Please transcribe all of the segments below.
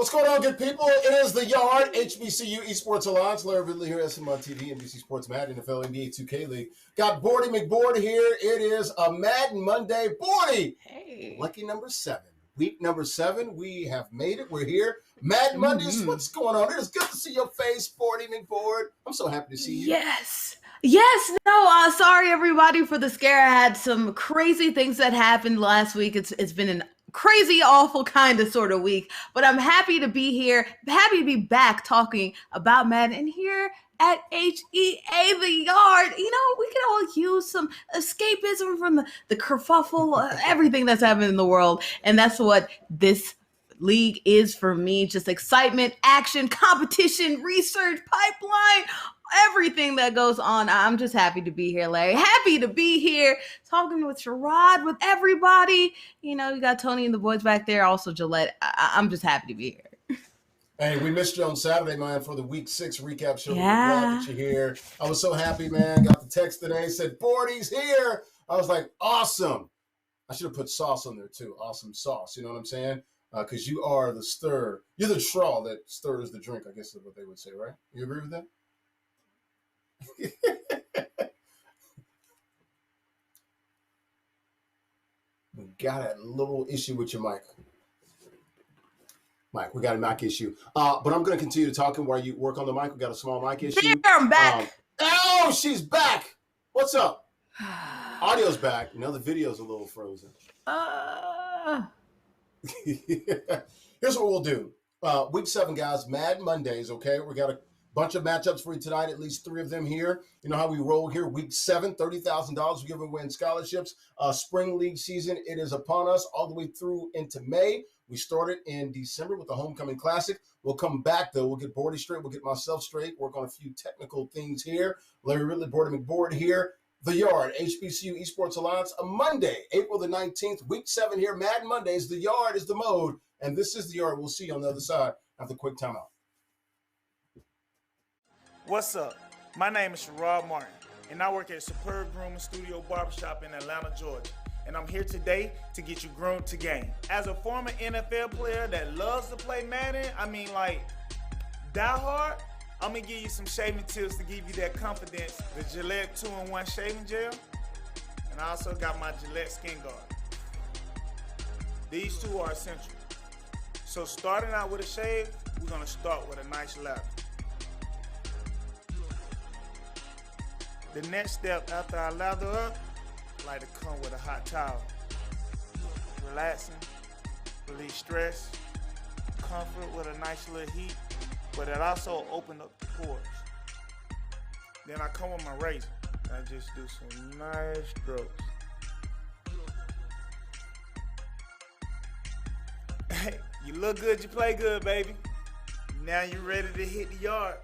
What's going on, good people? It is The Yard, HBCU Esports Alliance. Larry Ridley here, SMI TV, NBC Sports, Madden, NFL, NBA 2K League. Got Bordy McBoard here. It is a Madden Monday. Bordy! Hey. Lucky number 7. Week number 7. We have made it. We're here. Madden Mondays. What's going on? It is good to see your face, Bordy McBoard. I'm so happy to see you. Yes. Sorry everybody for the scare. I had some crazy things that happened last week. It's been an crazy, awful kind of sort of week, but I'm happy to be here. Happy to be back talking about Madden and here at HEA The Yard. You know, we can all use some escapism from the kerfuffle, everything that's happening in the world, and that's what this league is for me. Just excitement, action, competition, research, pipeline, everything that goes on. I'm just happy to be here, Larry. Happy to be here talking with Sherrod, with everybody. You know, you got Tony and the boys back there, also Gillette. I'm just happy to be here. Hey, we missed you on Saturday, man, for the Week 6 recap show. Yeah. We're glad that you're here. I was so happy, man. Got the text today, said, Bordy's here. I was like, awesome. I should have put sauce on there, too. Awesome sauce. You know what I'm saying? Because you are the stir. You're the straw that stirs the drink, I guess is what they would say, right? You agree with that? We got a little issue with your mic. Mike, we got a mic issue. But I'm going to continue to talk while you work on the mic. We got a small mic issue. There, I'm back. Oh, she's back. What's up? Audio's back. Now the video's a little frozen. Here's what we'll do. Week 7, guys, Madden Mondays, okay? We got a bunch of matchups for you tonight, at least 3 of them here. You know how we roll here. Week 7, $30,000. We're giving away in scholarships. Spring League season, it is upon us all the way through into May. We started in December with the Homecoming Classic. We'll come back, though. We'll get Bordy straight. We'll get myself straight. Work on a few technical things here. Larry Ridley, Bordy McBoard here. The Yard, HBCU Esports Alliance, a Monday, April the 19th, Week 7 here. Madden Mondays. The Yard is the mode, and this is The Yard. We'll see you on the other side after a quick timeout. What's up? My name is Sherrod Martin, and I work at Superb Grooming Studio Barbershop in Atlanta, Georgia. And I'm here today to get you groomed to game. As a former NFL player that loves to play Madden, die hard, I'm gonna give you some shaving tips to give you that confidence. The Gillette 2-in-1 shaving gel, and I also got my Gillette Skin Guard. These two are essential. So starting out with a shave, we're gonna start with a nice lather. The next step after I lather up, I like to come with a hot towel. Relaxing, release stress, comfort with a nice little heat, but it also opens up the pores. Then I come with my razor, and I just do some nice strokes. Hey, you look good, you play good, baby. Now you're ready to hit the yard.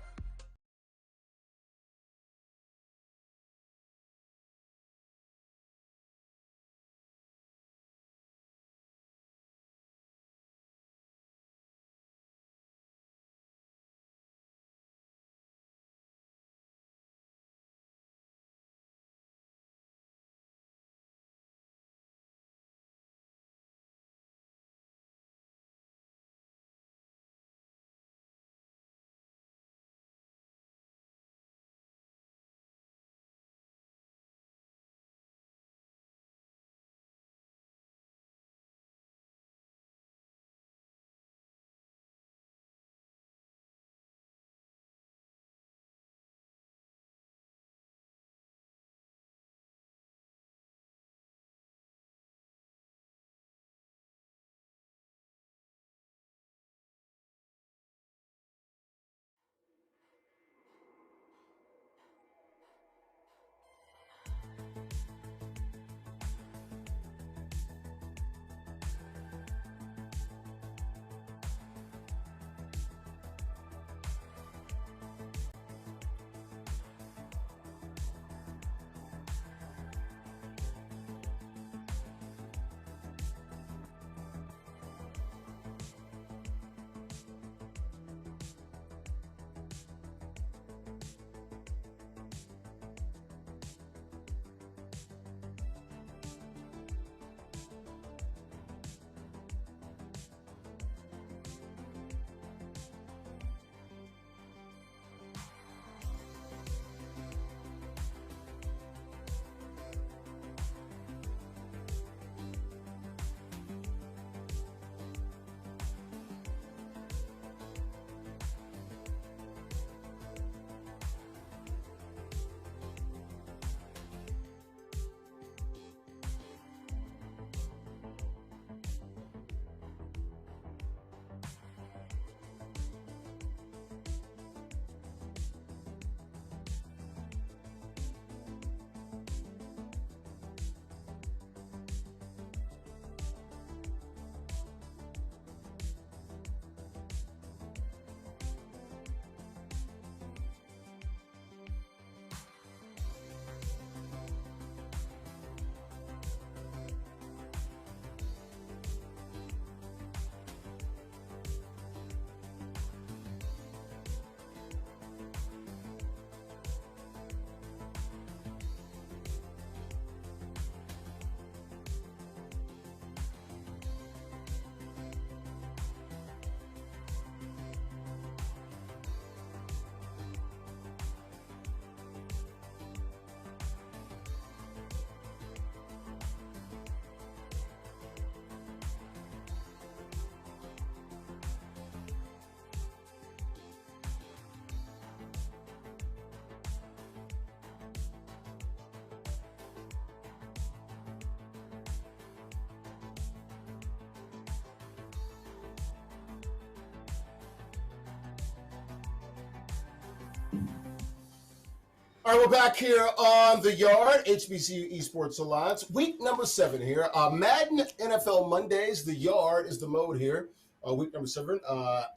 All right, we're back here on the Yard, HBCU Esports Alliance, week number 7 here. Madden NFL Mondays, the Yard is the mode here. Week number 7,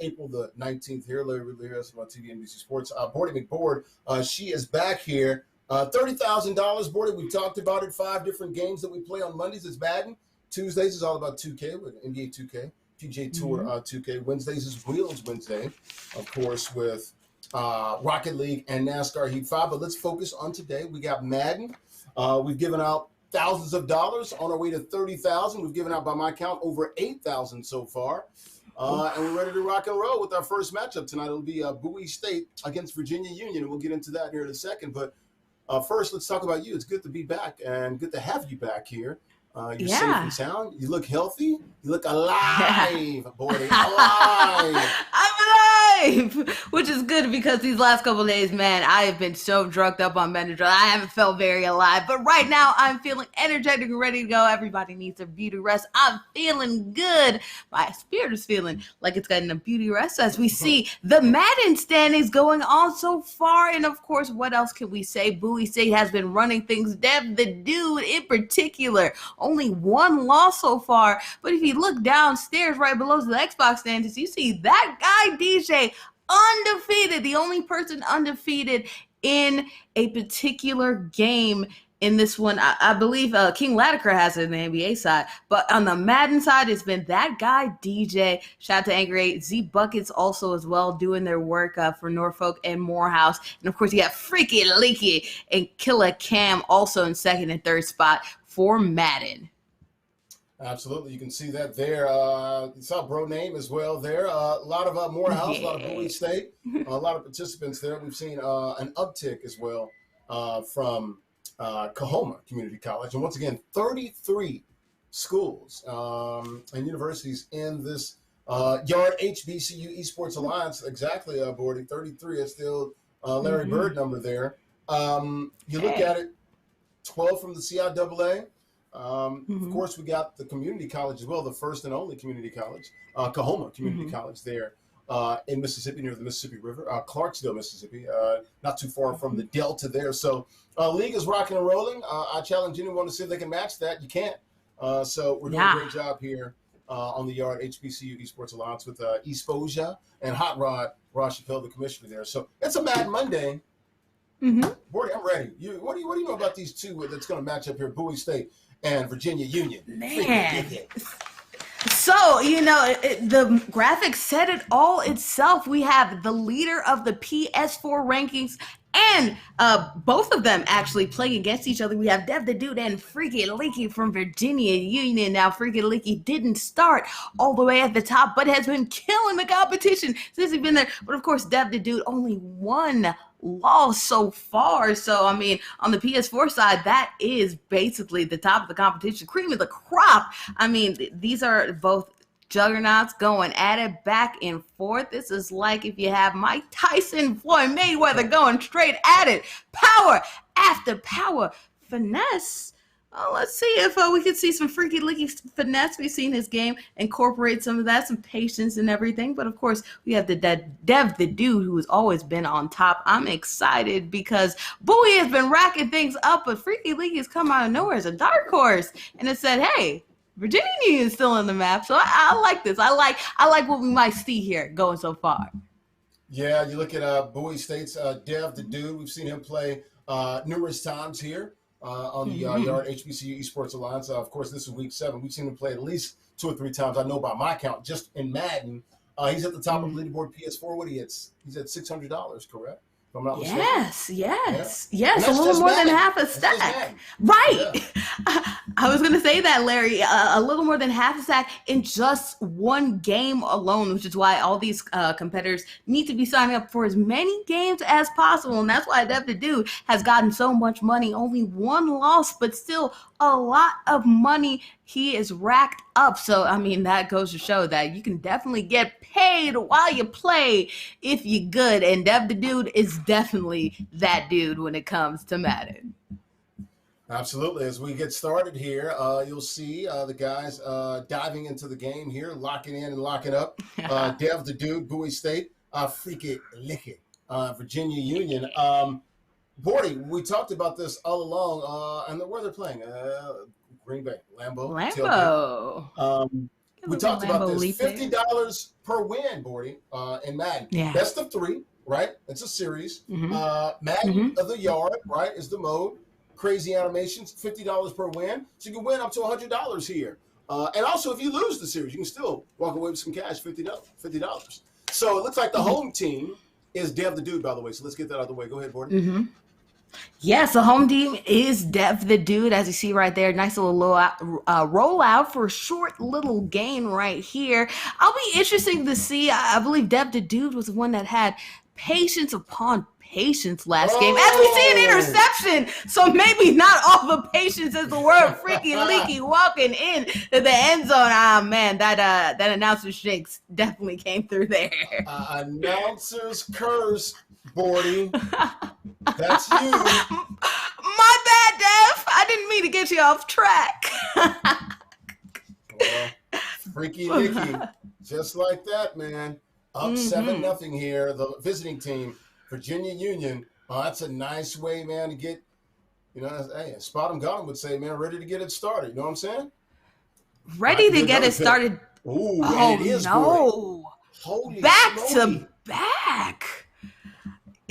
April the 19th here. Larry Ridley here on TV NBC Sports. Bordy McBoard, she is back here. $30,000, Bordy. We've talked about it. 5 different games that we play on Mondays. It's Madden. Tuesdays is all about 2K with NBA 2K, PGA Tour 2K. Wednesdays is Wheels Wednesday, of course, with Rocket League and NASCAR Heat 5. But let's focus on today. We got Madden. We've given out thousands of dollars on our way to 30,000. We've given out, by my count, over 8,000 so far. And we're ready to rock and roll with our first matchup tonight. It'll be Bowie State against Virginia Union, and we'll get into that here in a second. But first, let's talk about you. It's good to be back and good to have you back here. You're safe and sound. You look healthy. You look alive, boy. Alive. I'm alive, which is good because these last couple of days, man, I have been so drugged up on Benadryl. I haven't felt very alive, but right now I'm feeling energetic and ready to go. Everybody needs a beauty rest. I'm feeling good. My spirit is feeling like it's getting a beauty rest as we see the Madden standings going on so far. And of course, what else can we say? Bowie State has been running things. Dev the Dude in particular, only 1 loss so far. But if you look downstairs right below the Xbox standings, you see that guy DJ undefeated, the only person undefeated in a particular game in this one. I believe King Latiker has it on the NBA side, but on the Madden side, it's been that guy DJ. Shout out to Angry 8. Z Buckets also as well doing their work for Norfolk and Morehouse. And of course, you got Freaky Leaky and Killer Cam also in 2nd and 3rd spot for Madden. Absolutely. You can see that there. You saw Bro Name as well there. A lot of Morehouse, a lot of Bowie State, a lot of participants there. We've seen an uptick as well from Coahoma Community College. And once again, 33 schools and universities in this Yard HBCU Esports Alliance. Exactly, Bordy. 33 is still Larry Bird number there. You look at it, 12 from the CIAA. Of course, we got the community college as well, the first and only community college, Coahoma Community College there in Mississippi, near the Mississippi River, Clarksville, Mississippi, not too far from the Delta there. So league is rocking and rolling. I challenge anyone to see if they can match that. You can't. So we're doing a great job here on the Yard HBCU Esports Alliance with Esposia and Hot Rod Chappelle, the commissioner there. So it's a Mad Monday. Bordy, I'm ready. What do you know about these two that's going to match up here, Bowie State and Virginia Union? Man. So, the graphics said it all itself. We have the leader of the PS4 rankings and both of them actually playing against each other. We have Dev the Dude and Freaky Leaky from Virginia Union. Now, Freaky Leaky didn't start all the way at the top, but has been killing the competition since he's been there. But of course, Dev the Dude only 1 loss so far. So, I mean, on the PS4 side, that is basically the top of the competition, cream of the crop. I mean, these are both juggernauts going at it back and forth. This is like if you have Mike Tyson, Floyd Mayweather going straight at it. Power after power. Finesse. Let's see if we can see some Freaky Leaky finesse. We've seen his game incorporate some of that, some patience and everything. But of course, we have the Dev the Dude, who has always been on top. I'm excited because Bowie has been racking things up, but Freaky Leaky has come out of nowhere as a dark horse, and it said, "Hey, Virginia Union is still on the map." So I like this. I like what we might see here going so far. Yeah, you look at Bowie State's Dev the Dude. We've seen him play numerous times here. On the Yard HBCU Esports Alliance. Of course, this is week 7. We've seen him play at least 2 or 3 times. I know by my count, just in Madden. He's at the top of the leaderboard PS4. What he's at $600, correct? If I'm not mistaken. Yes. A little more than half a stack. Right. Yeah. I was going to say that, Larry. A little more than half a stack in just 1 game alone, which is why all these competitors need to be signing up for as many games as possible. And that's why Dev the Dude has gotten so much money. Only 1 loss, but still a lot of money he is racked up. So, I mean, that goes to show that you can definitely get paid while you play if you're good. And Dev the Dude is definitely that dude when it comes to Madden. Absolutely. As we get started here, you'll see the guys diving into the game here, locking in and locking up. Dev the Dude, Bowie State, Freaky Leaky. Virginia Union. Bordy, we talked about this all along, and where they're playing, Green Bay, Lambeau, tailgate. We talked about this, $50 per win, Bordy, in Madden. Yeah. Best of 3, right? It's a series. Madden of the Yard, right, is the mode. Crazy animations, $50 per win. So you can win up to $100 here. And also, if you lose the series, you can still walk away with some cash, $50. So it looks like the home team is Dev the Dude, by the way. So let's get that out of the way. Go ahead, Bordy. Yes, the home team is Dev the Dude, as you see right there. Nice little rollout for a short little gain right here. I'll be interested to see. I believe Dev the Dude was the one that had patience upon patience last game. As we see an interception, so maybe not all the patience as the word freaky leaky walking in to the end zone. Ah, man, that announcer's shakes definitely came through there. Announcer's curse, Bordy. That's you. My bad, Dev. I didn't mean to get you off track. Well, freaky Nicky. Just like that, man. Up 7-0 here. The visiting team, Virginia Union. Oh, that's a nice way, man, to get, hey, Spot 'em Got 'em would say, man, ready to get it started. You know what I'm saying? Ready to get it started. Ooh, oh, it is no. Holy back smoky. To back.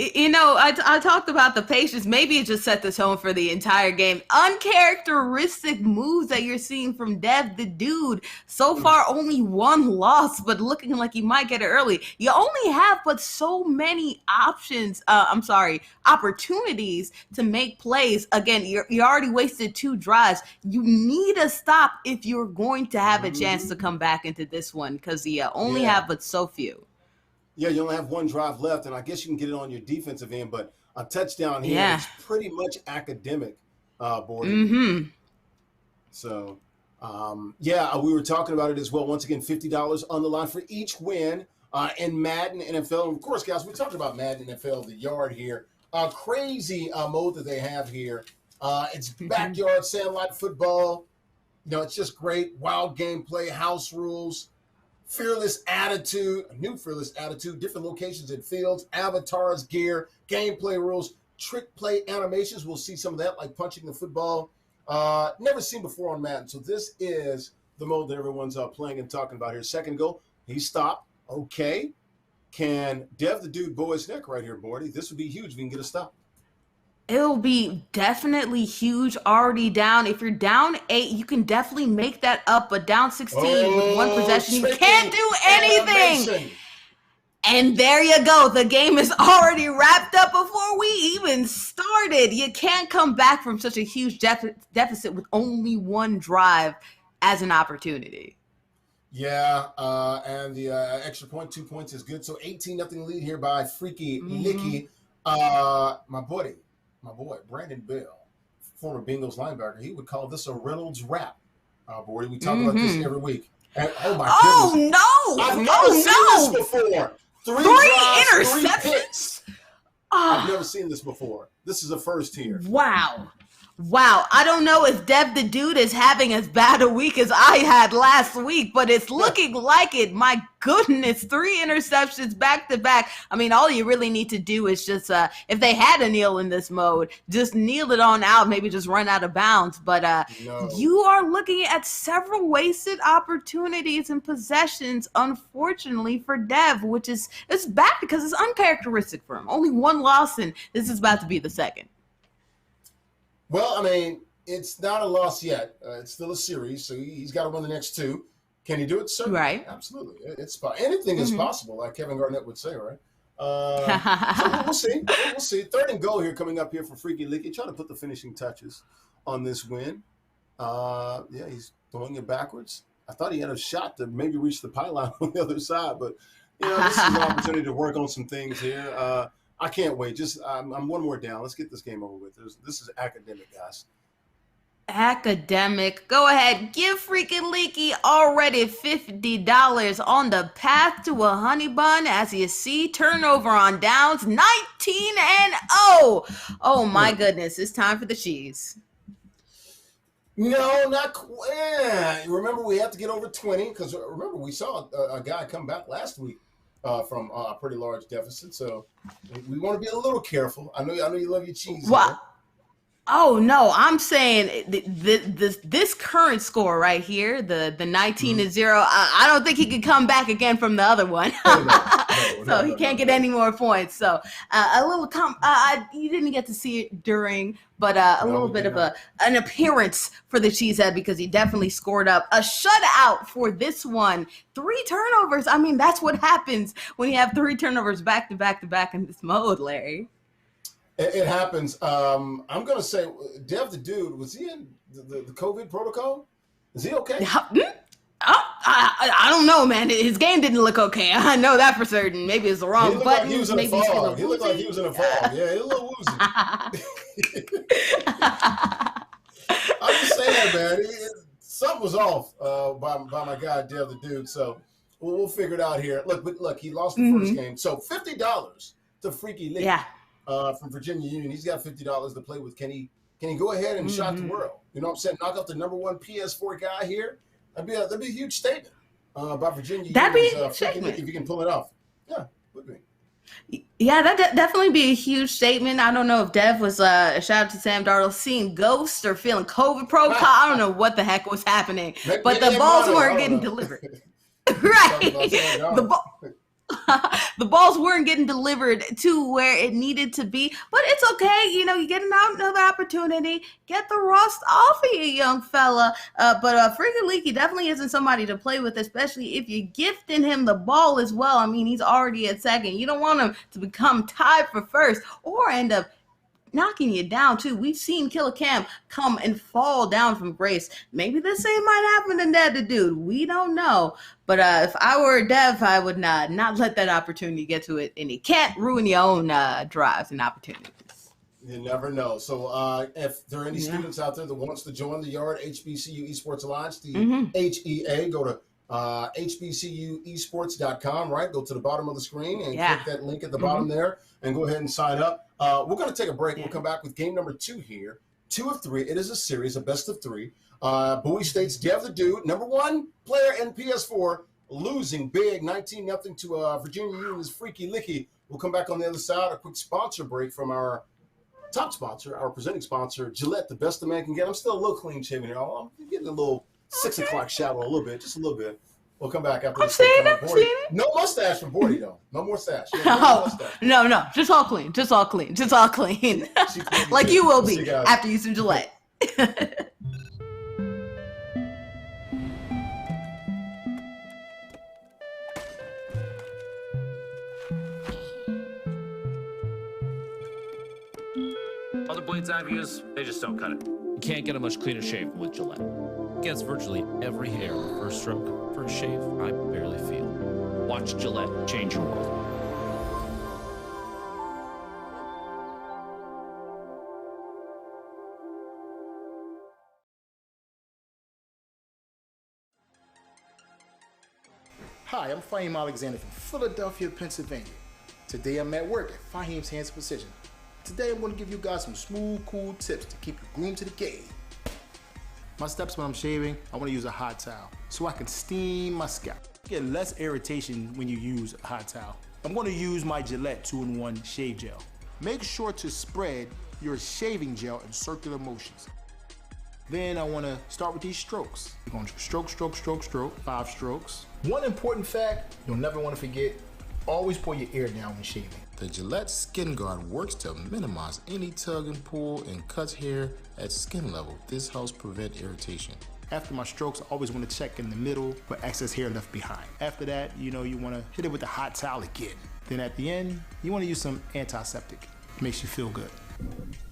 I talked about the patience. Maybe it just set the tone for the entire game. Uncharacteristic moves that you're seeing from Dev the Dude. So far, only one loss, but looking like he might get it early. You only have but so many opportunities to make plays. Again, you already wasted 2 drives. You need a stop if you're going to have a chance to come back into this one, because you only have but so few. Yeah, you only have 1 drive left, and I guess you can get it on your defensive end, but a touchdown here is pretty much academic, Bordy. So, we were talking about it as well. Once again, $50 on the line for each win in Madden NFL. And of course, guys, we talked about Madden NFL, the yard here. Crazy mode that they have here. It's backyard sandlot football. It's just great. Wild gameplay, house rules. Fearless attitude, a new fearless attitude, different locations and fields, avatars, gear, gameplay rules, trick play animations. We'll see some of that, like punching the football. Never seen before on Madden. So this is the mode that everyone's playing and talking about here. Second goal, he stopped. Okay. Can Dev the Dude bow his neck right here, Bordy? This would be huge if we can get a stop. It'll be definitely huge. Already down. If you're down 8, you can definitely make that up. But down 16 with 1 possession, you can't do anything. And there you go. The game is already wrapped up before we even started. You can't come back from such a huge deficit with only 1 drive as an opportunity. Yeah, and the extra point, 2 points is good. So 18-0 lead here by Freaky Nicky. My boy, Brandon Bell, former Bengals linebacker, he would call this a Reynolds wrap. Boy, we talk about this every week. And, oh, my goodness. No. I've never seen this before. 3 drives, 3 picks. I've never seen this before. This is a first here. Wow. I don't know if Dev the Dude is having as bad a week as I had last week, but it's looking like it. My goodness, 3 interceptions back to back. I mean, all you really need to do is just, if they had a kneel in this mode, just kneel it on out, maybe just run out of bounds. But you are looking at several wasted opportunities and possessions, unfortunately, for Dev, which is it's bad because it's uncharacteristic for him. Only 1 loss, and this is about to be the second. Well, I mean, it's not a loss yet. It's still a series, so he's got to win the next 2. Can he do it? Certainly. Right. Absolutely. Anything is possible, like Kevin Garnett would say, right? So we'll see. We'll see. 3rd and goal here coming up here for Freaky Leaky. Trying to put the finishing touches on this win. He's throwing it backwards. I thought he had a shot to maybe reach the pylon on the other side, but this is an opportunity to work on some things here. I can't wait. I'm 1 more down. Let's get this game over with. This is academic, guys. Academic. Go ahead. Give Freaking Leaky already $50 on the path to a honey bun. As you see, turnover on downs, 19-0. Oh, my goodness. It's time for the cheese. No, not quite. Remember, we have to get over 20 because remember, we saw a guy come back last week from a pretty large deficit. So we want to be a little careful. I know you love your cheese. Well, oh no, I'm saying this current score right here, the 19-0. I don't think he could come back again from the other one, so he can't get any more points. So a little you didn't get to see it during, but a little bit of an appearance for the Cheesehead, because he definitely scored up a shutout for this one. 3 turnovers. I mean, that's what happens when you have 3 turnovers back to back to back in this mode, Larry. It happens. I'm going to say, Dev the Dude, was he in the COVID protocol? Is he okay? I don't know, man. His game didn't look okay. I know that for certain. Maybe it's the wrong button. He looked like he was in a fog. Yeah, he was a little woozy. I'm just saying, man. Something was off by my guy, Dev the Dude. So we'll figure it out here. Look, he lost the first game. So $50 to Freaky Lee. Yeah. From Virginia Union. He's got $50 to play with. Can he go ahead and shock the world? You know what I'm saying? Knock out the number 1 PS4 guy here. That'd be a huge statement by Virginia Union's if you can pull it off. Yeah, would be. Yeah, that definitely be a huge statement. I don't know if Dev was shout out to Sam Darnold seeing ghosts or feeling COVID protocol. I don't know what the heck was happening, but the balls weren't getting delivered. Right. The balls weren't getting delivered to where it needed to be, but it's okay. You know, you get another opportunity, get the rust off of you, young fella. But Freaky Leaky definitely isn't somebody to play with, especially if you're gifting him the ball as well. I mean, he's already at second. You don't want him to become tied for first or end up knocking you down too. We've seen Killer Cam come and fall down from grace. Maybe the same might happen to Dev the Dude. We don't know. But if I were Dev, I would not let that opportunity get to it. And you can't ruin your own drives and opportunities. You never know. So if there are any students out there that wants to join the Yard HBCU Esports Alliance, the HEA, go to hbcuesports.com, right? Go to the bottom of the screen and click that link at the bottom there and go ahead and sign up. We're going to take a break. We'll come back with game number 2 here. 2 of 3. It is a series, a best of 3. Bowie State's Dev the Dude, number 1 player in PS4, losing big 19-0 to Virginia Union's Freaky Licky. We'll come back on the other side. A quick sponsor break from our top sponsor, our presenting sponsor, Gillette, the best a man can get. I'm still a little clean shaven here. I'm getting a little 6 o'clock shadow a little bit, just a little bit. We'll come back after this. No mustache for Bordy, though. No more stash. No. Just all clean. Like you will be after you some Gillette. Other blades I've used, they just don't cut it. You can't get a much cleaner shave with Gillette. Gets virtually every hair in the first stroke. First shave, I barely feel. Watch Gillette change your world. Hi, I'm Fahim Alexander from Philadelphia, Pennsylvania. Today I'm at work at Fahim's Hands Precision. Today I'm going to give you guys some smooth, cool tips to keep your groom to the game. My steps when I'm shaving, I want to use a hot towel so I can steam my scalp. Get less irritation when you use a hot towel. I'm going to use my Gillette 2-in-1 shave gel. Make sure to spread your shaving gel in circular motions. Then I want to start with these strokes. You're going to stroke, 5 strokes. One important fact you'll never want to forget, always pull your ear down when shaving. The Gillette Skin Guard works to minimize any tug and pull and cuts hair at skin level. This helps prevent irritation. After my strokes, I always want to check in the middle for excess hair left behind. After that, you want to hit it with the hot towel again. Then at the end, you want to use some antiseptic. Makes you feel good.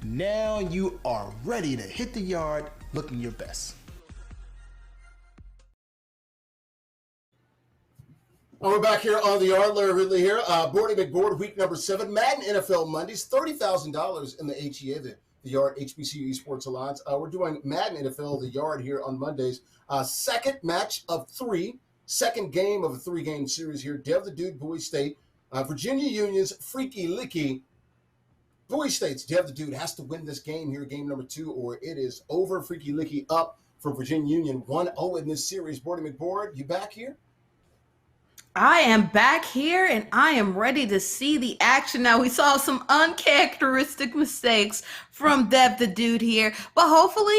Now you are ready to hit the yard looking your best. We're back here on the Yard. Larry Ridley here. Boardy McBoard, week number 7. Madden NFL Mondays, $30,000 in the HEA, the Yard HBCU Esports Alliance. We're doing Madden NFL, the Yard here on Mondays. Second match of 3, second game of a 3-game series here. Dev the Dude, Bowie State. Virginia Union's Freaky Licky. Bowie State's Dev the Dude has to win this game here, game number 2, or it is over. Freaky Licky up for Virginia Union, 1-0 in this series. Boardy McBoard, you back here? I am back here and I am ready to see the action. Now, we saw some uncharacteristic mistakes from Dev the Dude here, but hopefully,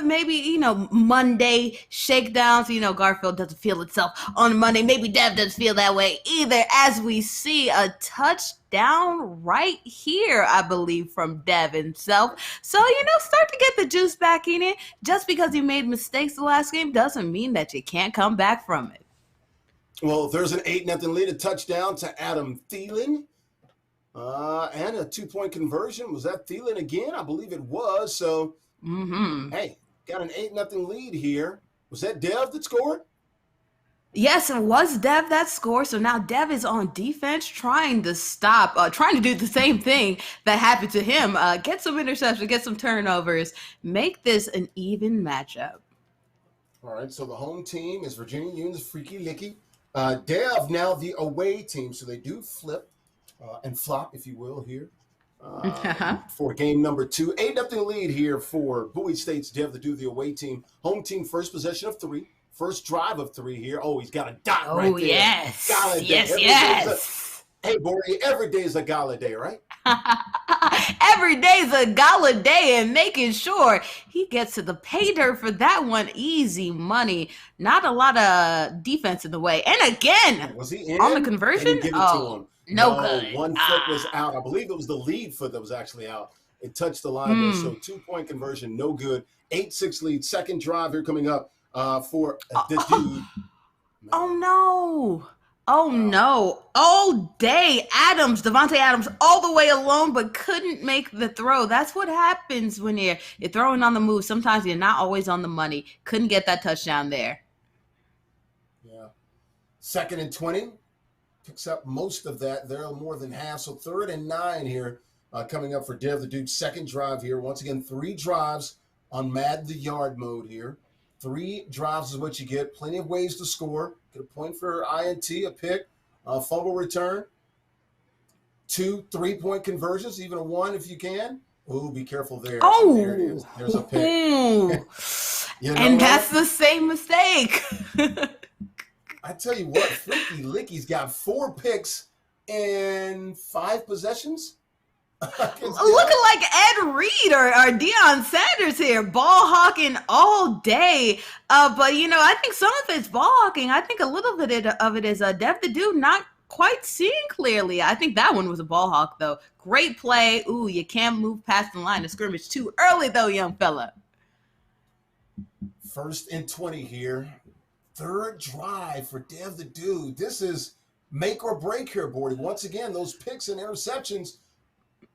maybe, Monday shakedowns, Garfield doesn't feel itself on Monday. Maybe Dev doesn't feel that way either, as we see a touchdown right here, I believe, from Dev himself. So, start to get the juice back in it. Just because you made mistakes the last game doesn't mean that you can't come back from it. Well, there's an 8-0 lead, a touchdown to Adam Thielen, and a 2-point conversion. Was that Thielen again? I believe it was. So, Hey, got an 8-0 lead here. Was that Dev that scored? Yes, it was Dev that scored. So now Dev is on defense trying to do the same thing that happened to him. Get some interceptions, get some turnovers, make this an even matchup. All right, so the home team is Virginia Union's Freaky Licky. Dev now the away team, so they do flip and flop, if you will, here for game number 2. 8-0 lead here for Bowie State's Dev to do the away team. Home team first possession of 3, first drive of 3 here. Oh, he's got a dot right there. Oh, yes. Hey, Bordy, every day is a gala day, right? Every day's a gala day, and making sure he gets to the pay dirt for that one. Easy money. Not a lot of defense in the way. And again, was he in? On the conversion? They didn't give it to him. No good. One foot was out. I believe it was the lead foot that was actually out. It touched the line there. So 2-point conversion, no good. 8-6 lead. Second drive here coming up for the dude. Oh, no. Oh, no. All day, Devontae Adams, all the way alone, but couldn't make the throw. That's what happens when you're throwing on the move. Sometimes you're not always on the money. Couldn't get that touchdown there. Yeah. 2nd and 20. Picks up most of that. There more than half. So 3rd and 9 here coming up for Dev the Dude. Second drive here. Once again, 3 drives on Madden the Yard mode here. 3 drives is what you get. Plenty of ways to score. Get a point for INT, a pick, a fumble return. 2 3-point conversions, even a 1 if you can. Ooh, be careful there. Oh, there it is. There's a pick. That's the same mistake. I tell you what, Freaky Licky's got 4 picks in 5 possessions. Looking like Ed Reed or Deion Sanders here, ball hawking all day. But I think some of it's ball hawking. I think a little bit of it is Dev the Dude not quite seeing clearly. I think that one was a ball hawk though. Great play. Ooh, you can't move past the line of scrimmage too early though, young fella. 1st and 20 here. 3rd drive for Dev the Dude. This is make or break here, Bordy. Once again, those picks and interceptions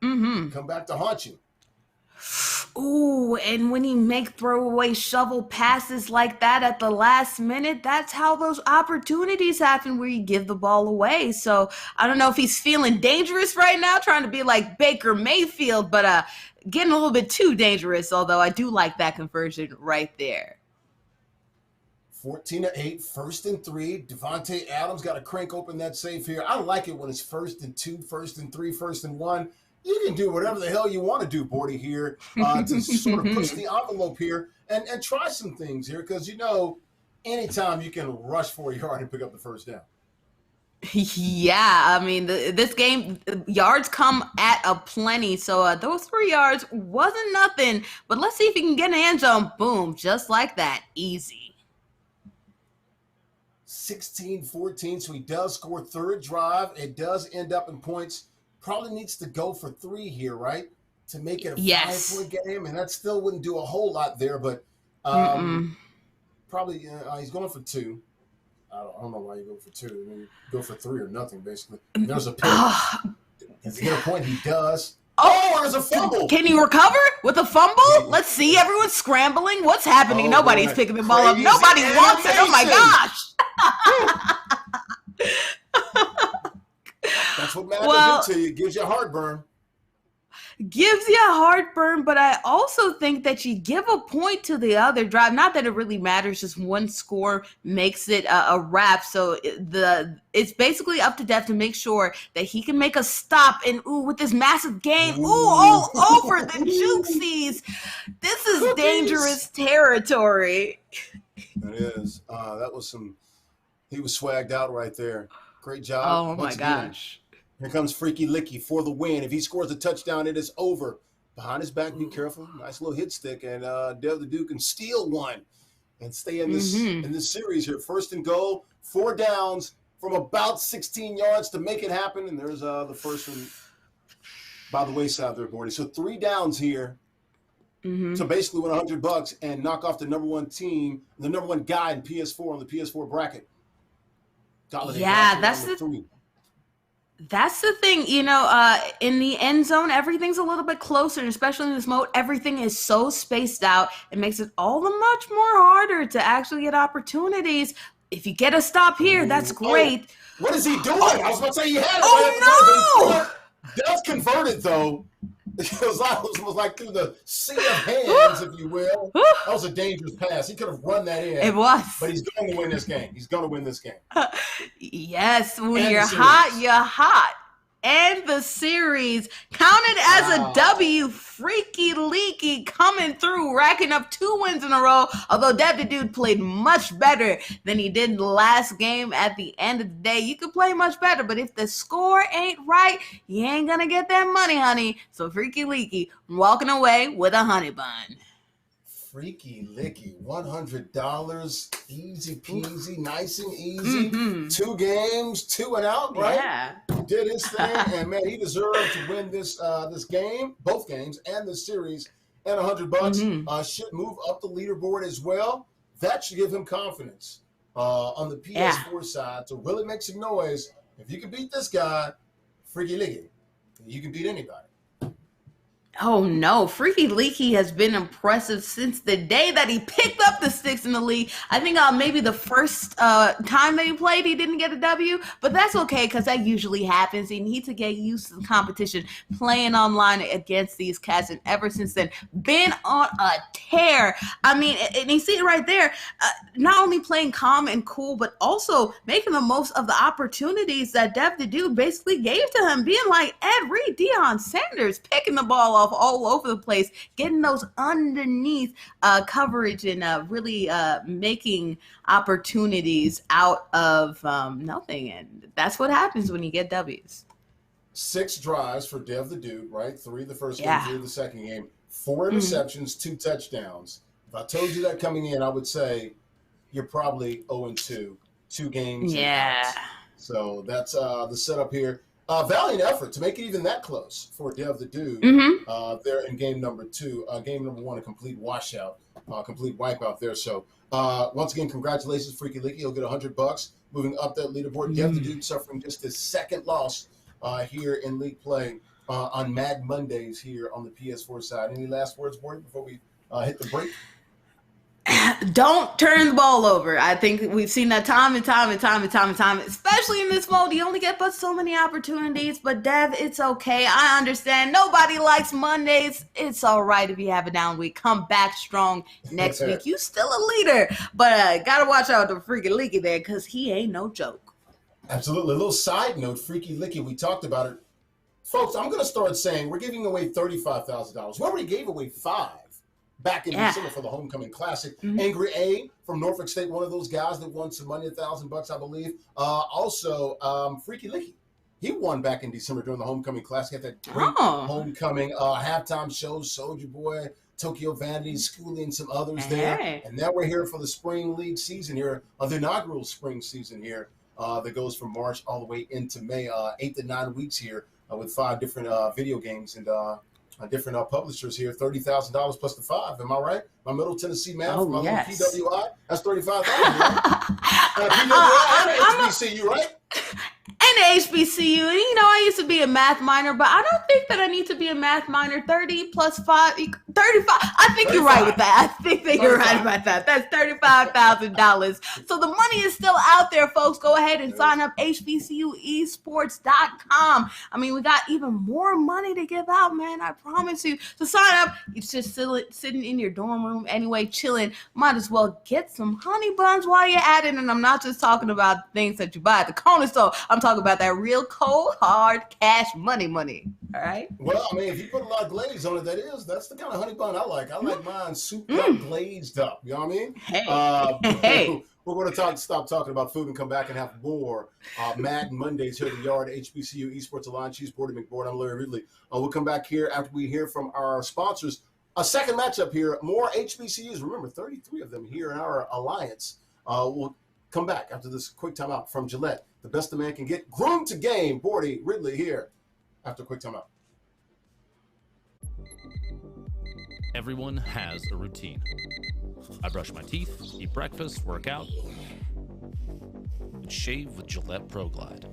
come back to haunt you. Ooh, and when you make throwaway shovel passes like that at the last minute, that's how those opportunities happen where you give the ball away. So I don't know if he's feeling dangerous right now, trying to be like Baker Mayfield, but getting a little bit too dangerous, although I do like that conversion right there. 14-8, 1st and 3. Devontae Adams got to crank open that safe here. I like it when it's 1st and 2, 1st and 3, 1st and 1. You can do whatever the hell you want to do, Bordy, here to sort of push the envelope here and try some things here because, anytime you can rush for a yard and pick up the first down. Yeah, I mean, this game, yards come at a plenty. So those 3 yards wasn't nothing. But let's see if he can get an end zone. Boom, just like that. Easy. 16-14, so he does score 3rd drive. It does end up in points. Probably needs to go for 3 here, right? To make it a 5-point game, and that still wouldn't do a whole lot there, but probably he's going for 2. I don't know why you go for 2. I mean, go for 3 or nothing, basically. There's a pick. Does he get a point? He does. Oh, there's a fumble. Can he recover with a fumble? Let's see. Everyone's scrambling. What's happening? Nobody's picking the ball up. Nobody wants it. Oh, my gosh. That's what Madden do to you. It gives you a heartburn. Gives you a heartburn, but I also think that you give a point to the other drive. Not that it really matters, just one score makes it a wrap. So it's basically up to Dev to make sure that he can make a stop. And with this massive gain, all over the jukesies. This is dangerous territory. It is. That was some He was swagged out right there. Great job. Oh my Once again, gosh. here comes Freaky Licky for the win. If he scores a touchdown, it is over. Behind his back, be careful. Nice little hit stick, and Dev the Dude can steal one and stay in this series here. First and goal, 4 downs from about 16 yards to make it happen. And there's the first one by the wayside there, Gordy. So 3 downs here. So basically win $100 and knock off the number 1 team, the number 1 guy in PS4 on the PS4 bracket. Yeah, that's the thing. You know, in the end zone, everything's a little bit closer, and especially in this mode, everything is so spaced out. It makes it all the much more harder to actually get opportunities. If you get a stop here, that's great. Oh, what is he doing? I was about to say he had it. Oh, no! That's converted, though. It was like through the sea of hands, if you will. That was a dangerous pass. He could have run that in. It was. But he's going to win this game. He's going to win this game. Yes, when you're hot, you're hot. And the series counted as a W. Freaky Leaky coming through, racking up 2 wins in a row. Although Dev the Dude played much better than he did the last game. At the end of the day, you could play much better, but if the score ain't right, you ain't gonna get that money, honey. So Freaky Leaky walking away with a honey bun. Freaky Licky, $100, easy peasy, nice and easy. 2 games, 2 and out, right? Yeah. Did his thing, and man, he deserved to win this game, both games, and the series. And $100 should move up the leaderboard as well. That should give him confidence on the PS4 side to really make some noise. If you can beat this guy, Freaky Licky, you can beat anybody. Oh no, Freaky Leaky has been impressive since the day that he picked up the sticks in the league. I think maybe the first time that he played, he didn't get a W, but that's okay because that usually happens. You need to get used to the competition, playing online against these cats, and ever since then, been on a tear. I mean, and you see it right there, not only playing calm and cool, but also making the most of the opportunities that Dev the Dude basically gave to him, being like Ed Reed, Deion Sanders, picking the ball off all over the place, getting those underneath coverage and really making opportunities out of nothing. And that's what happens when you get W's. 6 drives for Dev the Dude, right? 3 the first game, 3 the second game, 4 interceptions, 2 touchdowns. If I told you that coming in, I would say you're probably 0-2, 2 games. Yeah. So that's the setup here. Valiant effort to make it even that close for Dev the Dude. There in game number 2. Game number 1, a complete washout, complete wipeout there. So once again, congratulations, Freaky Licky. He'll get $100, moving up that leaderboard. Dev the Dude suffering just his 2nd loss here in league play on Madden Mondays here on the PS4 side. Any last words, Boyd, before we hit the break? Don't turn the ball over. I think we've seen that time and time, especially in this mode. You only get but so many opportunities, but Dev, it's okay. I understand. Nobody likes Mondays. It's all right if you have a down week. Come back strong next week. You still a leader, but gotta watch out with the Freaky Leaky there because he ain't no joke. Absolutely. A little side note, Freaky Licky, we talked about it. Folks, I'm going to start saying we're giving away $35,000. We already gave away 5. Back in December for the Homecoming Classic. Angry A from Norfolk State, one of those guys that won some money, $1,000, I believe. Also, Freaky Licky. He won back in December during the Homecoming Classic. Had that great homecoming halftime show, Soulja Boy, Tokyo Vanity, Schoolie, and some others there. And now we're here for the spring league season here, the inaugural spring season here that goes from March all the way into May, 8 to 9 weeks here with 5 different video games and different publishers here, $30,000 plus the 5. Am I right? My Middle Tennessee math from my little PWI, that's $35,000. PWI and HBCU, right? And HBCU. You know, I used to be a math minor, but I don't think that I need to be a math minor. 30 plus 5, 35. I think 35. You're right with that. I think that you're right about that. That's $35,000. So the money is still out there, folks. Go ahead and sign up, HBCUesports.com. I mean, we got even more money to give out, man. I promise you. To sign up, it's just sitting in your dorm room anyway, chilling. Might as well get some honey buns while you're at it. And I'm not just talking about things that you buy at the corner store. I'm talking about that real cold, hard cash money. All right. Well, I mean, if you put a lot of glaze on it, that's the kind of honey bun I like. I like mine souped up, glazed up. You know what I mean? Hey. We're going to stop talking about food and come back and have more Madden Mondays here at the Yard, HBCU Esports Alliance. She's Bordy McBoard. I'm Larry Ridley. We'll come back here after we hear from our sponsors. A second matchup here, more HBCUs. Remember, 33 of them here in our alliance. We'll come back after this quick timeout from Gillette. The best a man can get. Groomed to game. Bordy Ridley here after a quick timeout. Everyone has a routine. I brush my teeth, eat breakfast, work out, and shave with Gillette Pro Glide.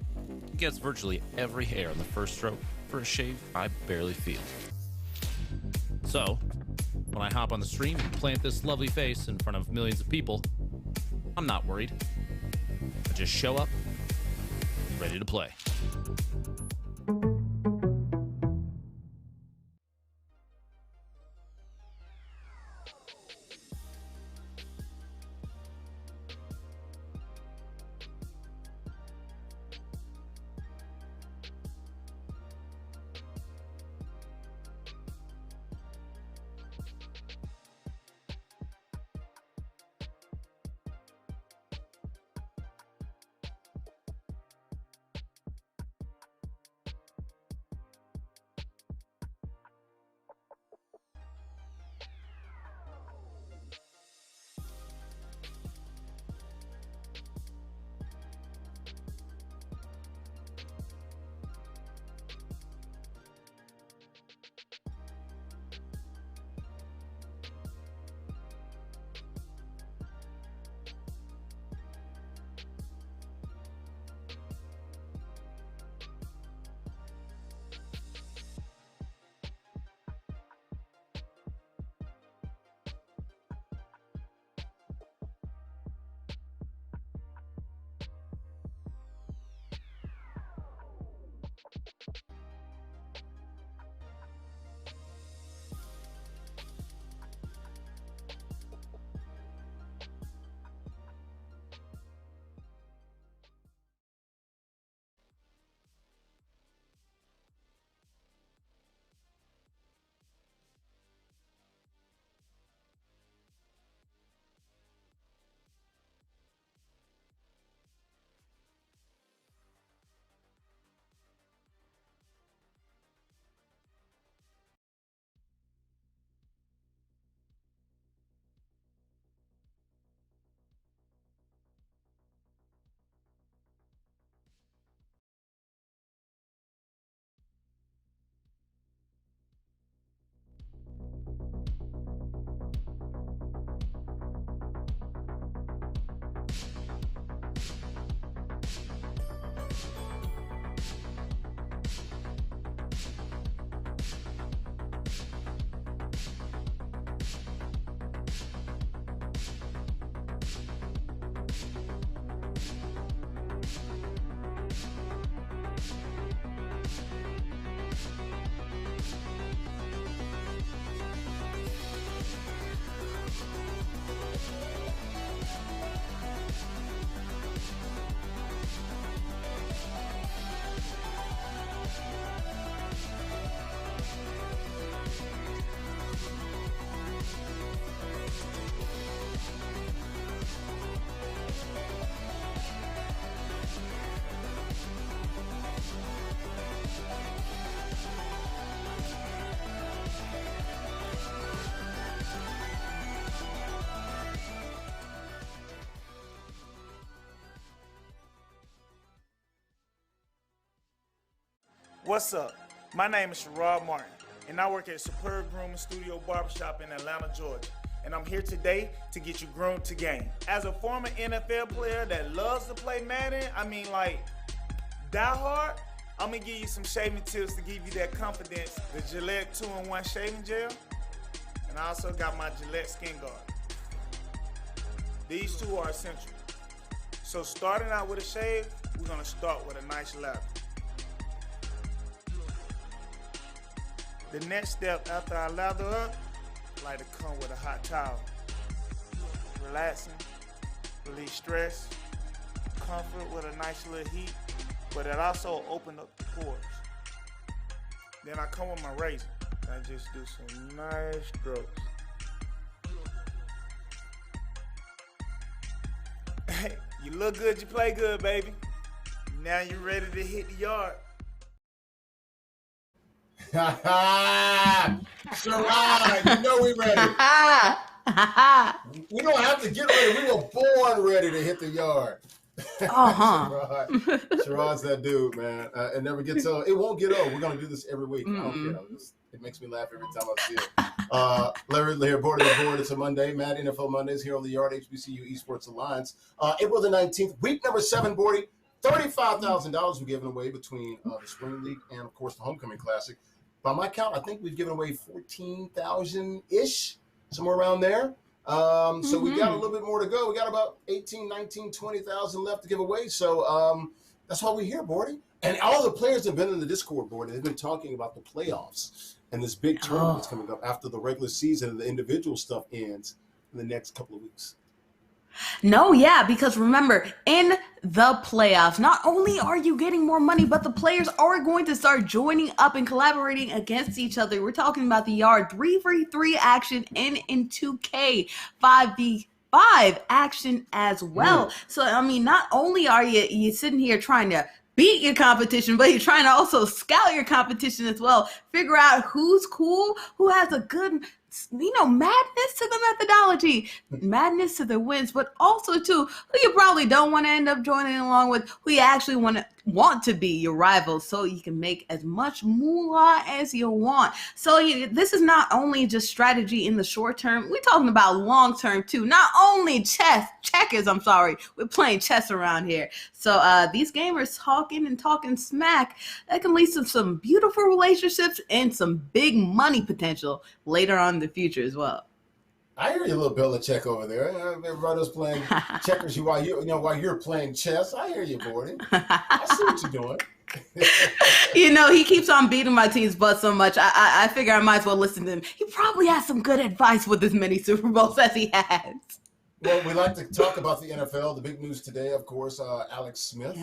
It gets virtually every hair on the first stroke for a shave I barely feel. So, when I hop on the stream and plant this lovely face in front of millions of people, I'm not worried. I just show up, ready to play. What's up? My name is Rob Martin, and I work at Superb Grooming Studio Barbershop in Atlanta, Georgia. And I'm here today to get you groomed to game. As a former NFL player that loves to play Madden, die hard, I'm gonna give you some shaving tips to give you that confidence. The Gillette 2-in-1 shaving gel, and I also got my Gillette Skin Guard. These two are essential. So starting out with a shave, we're gonna start with a nice lather. The next step after I lather up, I like to come with a hot towel. Relaxing, release stress, comfort with a nice little heat, but it also opens up the pores. Then I come with my razor. I just do some nice strokes. Hey, you look good, you play good, baby. Now you ready to hit the yard. Sherrod, you know we ready. We don't have to get ready. We were born ready to hit the yard. Sherrod's that dude, man. It never gets old. It won't get old. We're going to do this every week. I don't care. It makes me laugh every time I see it. Larry here, board of the board. It's a Monday. Madden NFL Mondays here on the Yard HBCU Esports Alliance. April the 19th, week number 7, Bordy. $35,000 we're giving away between the Spring League and, of course, the Homecoming Classic. By my count, I think we've given away 14,000-ish, somewhere around there. So we got a little bit more to go. We got about 18, 19, 20,000 left to give away. So that's why we're here, Bordy. And all the players have been in the Discord, Bordy. They've been talking about the playoffs and this big tournament that's coming up after the regular season and the individual stuff ends in the next couple of weeks. No, yeah, because remember, in the playoffs, not only are you getting more money, but the players are going to start joining up and collaborating against each other. We're talking about the Yard 3v3 action and in 2K 5v5 action as well. So, I mean, not only are you sitting here trying to beat your competition, but you're trying to also scout your competition as well. Figure out who's cool, who has a good, madness to the methodology, madness to the wins, but also too who you probably don't want to end up joining along with, who you actually want to be your rivals, so you can make as much moolah as you want. So this is not only just strategy in the short term, we're talking about long term too. Not only checkers, we're playing chess around here. So these gamers talking smack, that can lead to some beautiful relationships and some big money potential later on in the future as well. I hear you, little Belichick over there. Everybody else playing checkers while you're playing chess. I hear you, Bordy. I see what you're doing. He keeps on beating my team's butt so much. I figure I might as well listen to him. He probably has some good advice with as many Super Bowls as he has. Well, we like to talk about the NFL. The big news today, of course, Alex Smith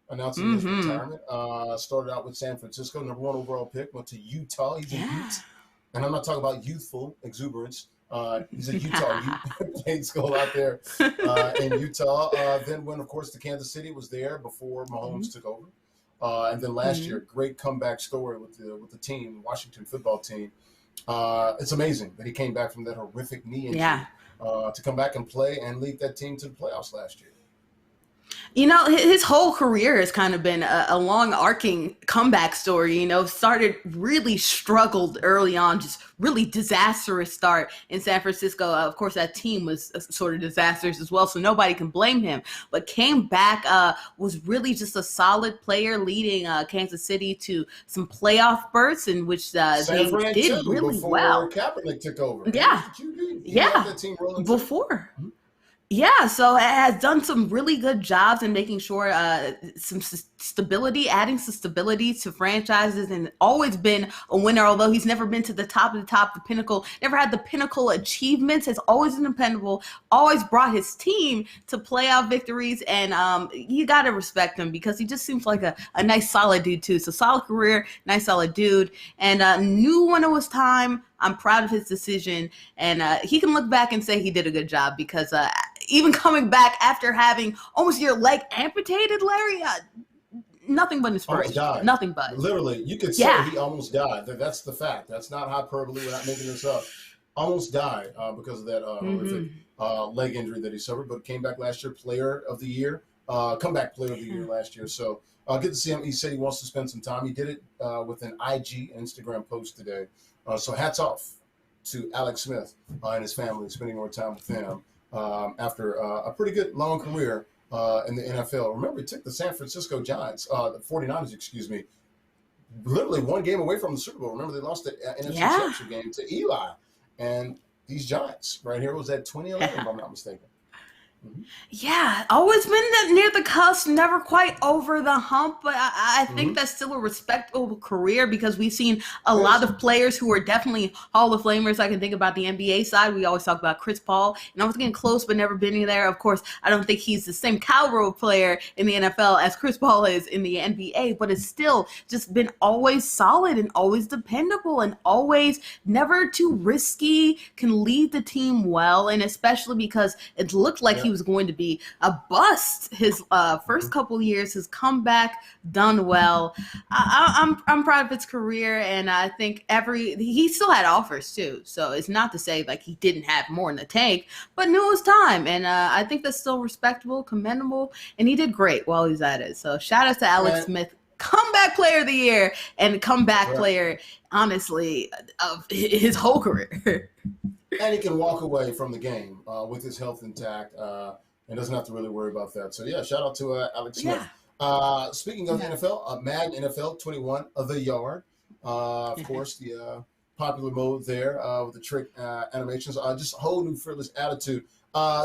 announcing his retirement. Started out with San Francisco, number 1 overall pick, went to Utah. He's a Ute. And I'm not talking about youthful exuberance. He's a Utah Ute, played school out there in Utah. Then went, of course, to Kansas City, was there before Mahomes took over. And then last year, great comeback story with the team, Washington football team. It's amazing that he came back from that horrific knee injury to come back and play and lead that team to the playoffs last year. His whole career has kind of been a long arcing comeback story. Started really struggled early on, just really disastrous start in San Francisco. Of course, that team was sort of disastrous as well, so nobody can blame him. But came back, was really just a solid player, leading Kansas City to some playoff berths in which they did really well. Kaepernick took over. Yeah. That team rolling before. Yeah, so it has done some really good jobs in making sure some stability, adding some stability to franchises, and always been a winner, although he's never been to the top, the pinnacle, never had the pinnacle achievements, has always been dependable, always brought his team to playoff victories, and you got to respect him because he just seems like a nice, solid dude too. So solid career, nice, solid dude, and knew when it was time. I'm proud of his decision, and he can look back and say he did a good job because even coming back after having almost your leg amputated, Larry, nothing but inspiration. Nothing but. Literally, you could say he almost died. That's the fact. That's not hyperbole. We're not making this up. Almost died because of that horrific leg injury that he suffered, but came back last year, player of the year, comeback player of the year last year. So good to see him. He said he wants to spend some time. He did it with an IG Instagram post today. So hats off to Alex Smith and his family, spending more time with them after a pretty good long career in the NFL. Remember, he took the San Francisco Giants, the 49ers, literally one game away from the Super Bowl. Remember, they lost the NFC Championship game to Eli. And these Giants right here was at 2011, if I'm not mistaken. Yeah, always been near the cusp, never quite over the hump, but I think that's still a respectable career because we've seen a lot of players who are definitely Hall of Famers. I can think about the NBA side. We always talk about Chris Paul, and I was getting close but never been there. Of course, I don't think he's the same caliber of player in the NFL as Chris Paul is in the NBA, but it's still just been always solid and always dependable and always never too risky, can lead the team well, and especially because it looked like he was going to be a bust his first couple years. His comeback done well. I'm proud of his career, and I think he still had offers too. So it's not to say like he didn't have more in the tank, but knew it was time, and I think that's still respectable, commendable, and he did great while he's at it. So shout out to Alex Smith, comeback player of the year and comeback player, honestly, of his whole career. And he can walk away from the game with his health intact and doesn't have to really worry about that. So, yeah, shout out to Alex Smith. Speaking of the NFL, Madden NFL 21 of the yard. Of course, the popular mode there with the trick animations. Just a whole new fearless attitude.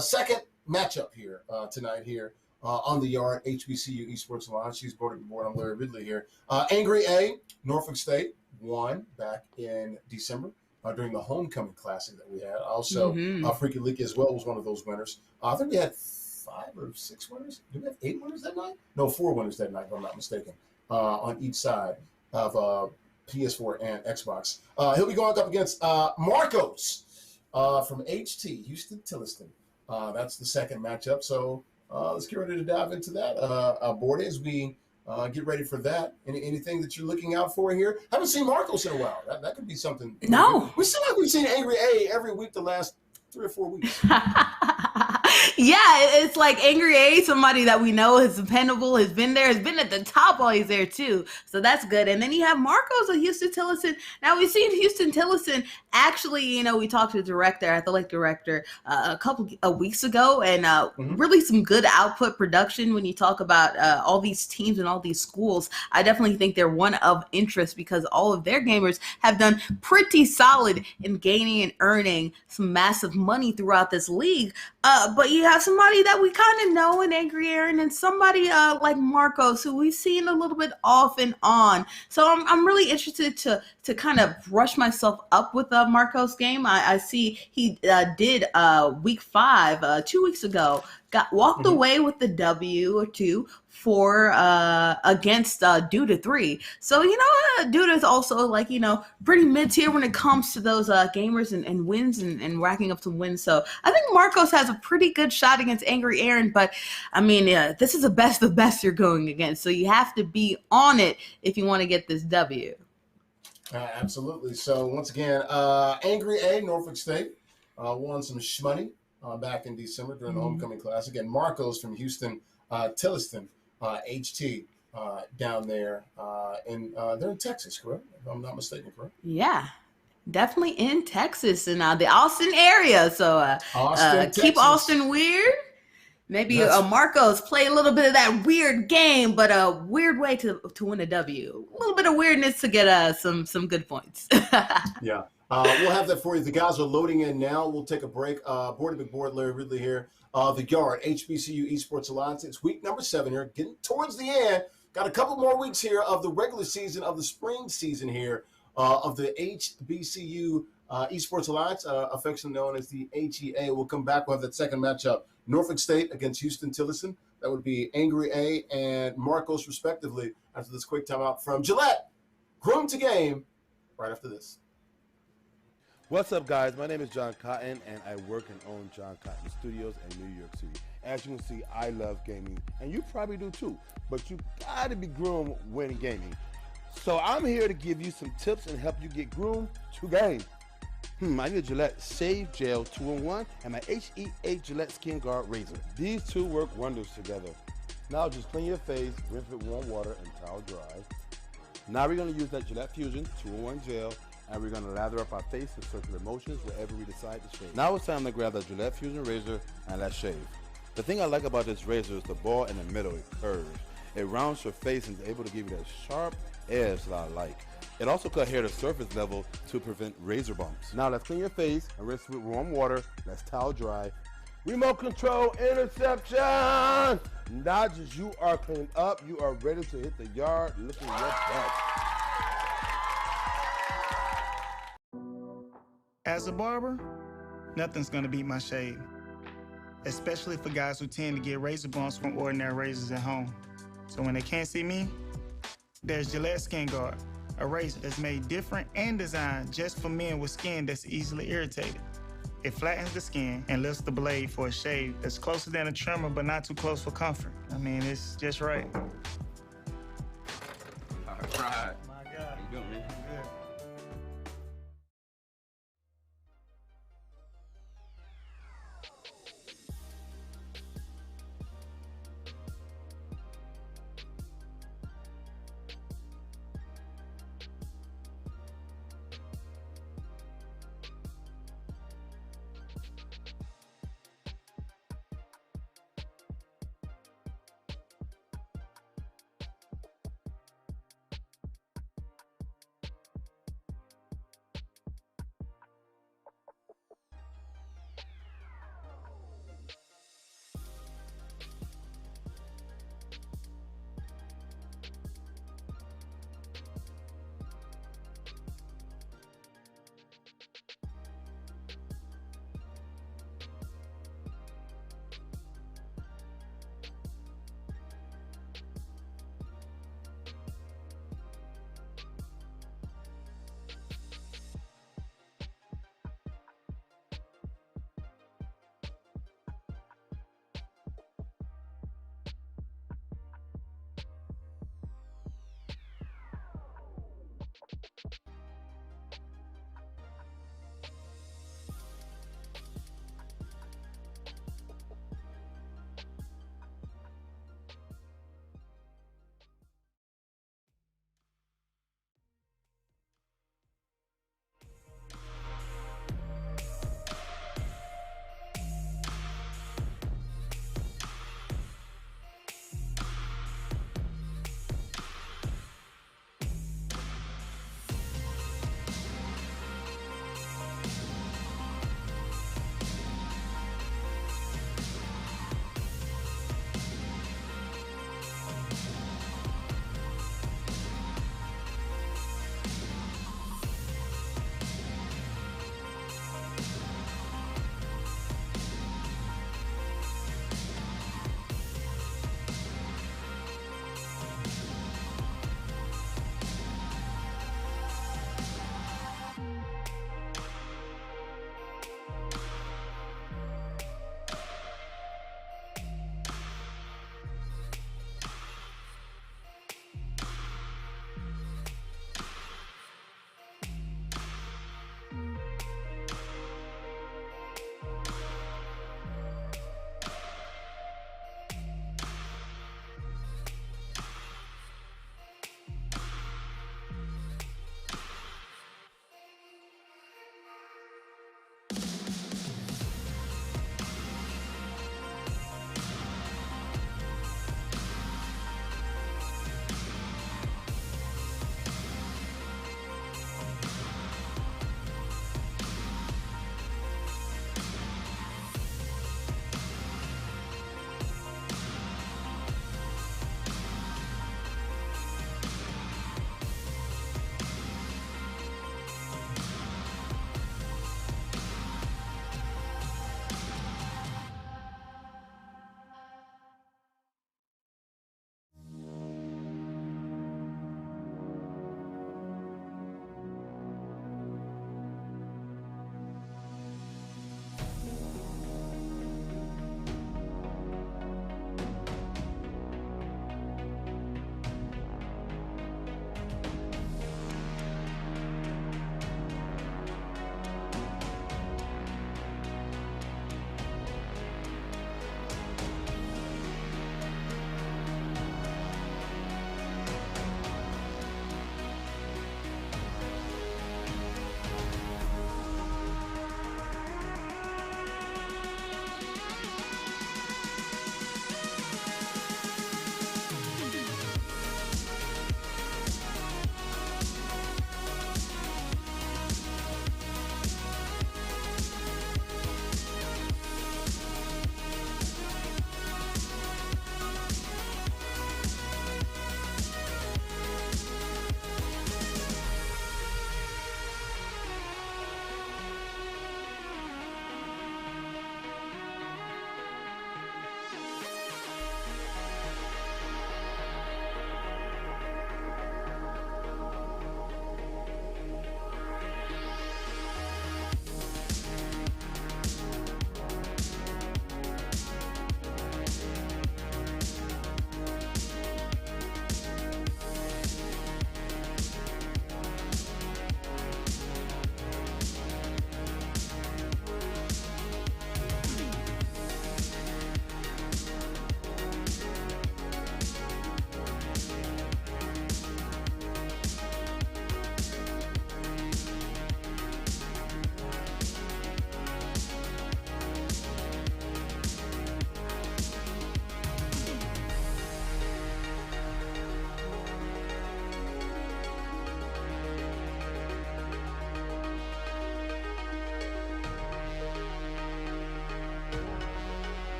Second matchup here tonight here on the yard, HBCU Esports Alliance. She's board. I'm Larry Ridley here. Angry A, Norfolk State won back in December. During the homecoming classic that we had. Also, Freaky Leaky as well was one of those winners. I think we had 5 or 6 winners. Did we have 8 winners that night? No, 4 winners that night, if I'm not mistaken, on each side of PS4 and Xbox. He'll be going up against Marcos from HT, Houston Tilliston. That's the second matchup. So let's get ready to dive into that board as we get ready for that. Anything that you're looking out for here? Haven't seen Marcos in a while. That could be something. No. We seem like we've seen Angry A every week the last 3 or 4 weeks. Yeah, it's like Angry A, somebody that we know is dependable, has been there, has been at the top while he's there too. So that's good. And then you have Marcos of Houston Tilliston. Now we've seen Houston Tilliston actually, we talked to the director, athletic director, a couple of weeks ago, and really some good output production when you talk about all these teams and all these schools. I definitely think they're one of interest because all of their gamers have done pretty solid in gaining and earning some massive money throughout this league. But you have somebody that we kind of know in Angry Aaron and somebody like Marcos who we've seen a little bit off and on. So I'm really interested to kind of brush myself up with the Marcos game. I see he did week 5 2 weeks ago. Walked away with the W or 2 for against Duda 3. So Duda is also like pretty mid tier when it comes to those gamers and wins and racking up some wins. So I think Marcos has a pretty good shot against Angry Aaron. But I mean, this is the best of best you're going against. So you have to be on it if you want to get this W. Absolutely. So once again, Angry A, Norfolk State, won some shmoney back in December during the homecoming classic, and Marcos from Houston Tilliston, HT, down there, and they're in Texas, correct? If I'm not mistaken, correct? Yeah, definitely in Texas and the Austin area. So keep Austin weird. Maybe Marcos play a little bit of that weird game, but a weird way to win a W. A little bit of weirdness to get some good points. Yeah. We'll have that for you. The guys are loading in now. We'll take a break. Board Big Board, Larry Ridley here. The Yard, HBCU Esports Alliance. It's week number 7 here. Getting towards the end. Got a couple more weeks here of the regular season, of the spring season here, of the HBCU Esports Alliance, affectionately known as the HEA. We'll come back. We'll have that second matchup. Norfolk State against Houston Tilliston. That would be Angry A and Marcos, respectively, after this quick timeout from Gillette. Groom to game right after this. What's up, guys? My name is John Cotton, and I work and own John Cotton Studios in New York City. As you can see, I love gaming, and you probably do too, but you gotta be groomed when gaming. So I'm here to give you some tips and help you get groomed to game. I need a Gillette Shave Gel 2-in-1 and my HEA Gillette Skin Guard Razor. These two work wonders together. Now just clean your face, rinse with warm water and towel dry. Now we're gonna use that Gillette Fusion 2-in-1 gel, and we're gonna lather up our face with circular motions wherever we decide to shave. Now it's time to grab that Gillette Fusion razor and let's shave. The thing I like about this razor is the ball in the middle, it curves. It rounds your face and is able to give you that sharp edge that I like. It also cut hair to surface level to prevent razor bumps. Now let's clean your face and rinse with warm water. Let's towel dry. Remote control interception. Not just you are cleaned up, you are ready to hit the yard looking your best. As a barber, nothing's gonna beat my shave. Especially for guys who tend to get razor bumps from ordinary razors at home. So when they can't see me, there's Gillette Skin Guard, a razor that's made different and designed just for men with skin that's easily irritated. It flattens the skin and lifts the blade for a shave that's closer than a trimmer but not too close for comfort. I mean, it's just right. All right. My God. How you doing, man? Good.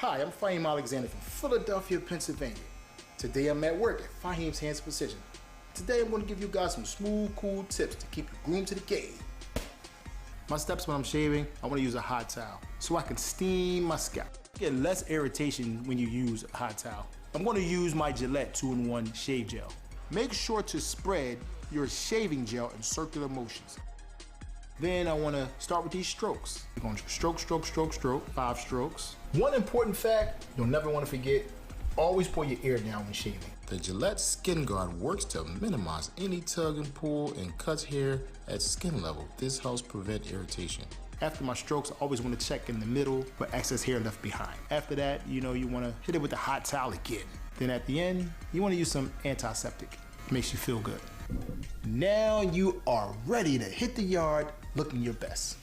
Hi, I'm Fahim Alexander from Philadelphia, Pennsylvania. Today I'm at work at Fahim's Hands Precision. Today I'm going to give you guys some smooth, cool tips to keep your groom to the game. My steps when I'm shaving, I want to use a hot towel so I can steam my scalp. You get less irritation when you use a hot towel. I'm going to use my Gillette 2-in-1 shave gel. Make sure to spread your shaving gel in circular motions. Then I want to start with these strokes. You're going to stroke, stroke, stroke, stroke, 5 strokes. One important fact you'll never want to forget, always pull your ear down when shaving. The Gillette Skin Guard works to minimize any tug and pull and cuts hair at skin level. This helps prevent irritation. After my strokes, I always want to check in the middle for excess hair left behind. After that, you want to hit it with the hot towel again. Then at the end, you want to use some antiseptic. It makes you feel good. Now you are ready to hit the yard looking your best.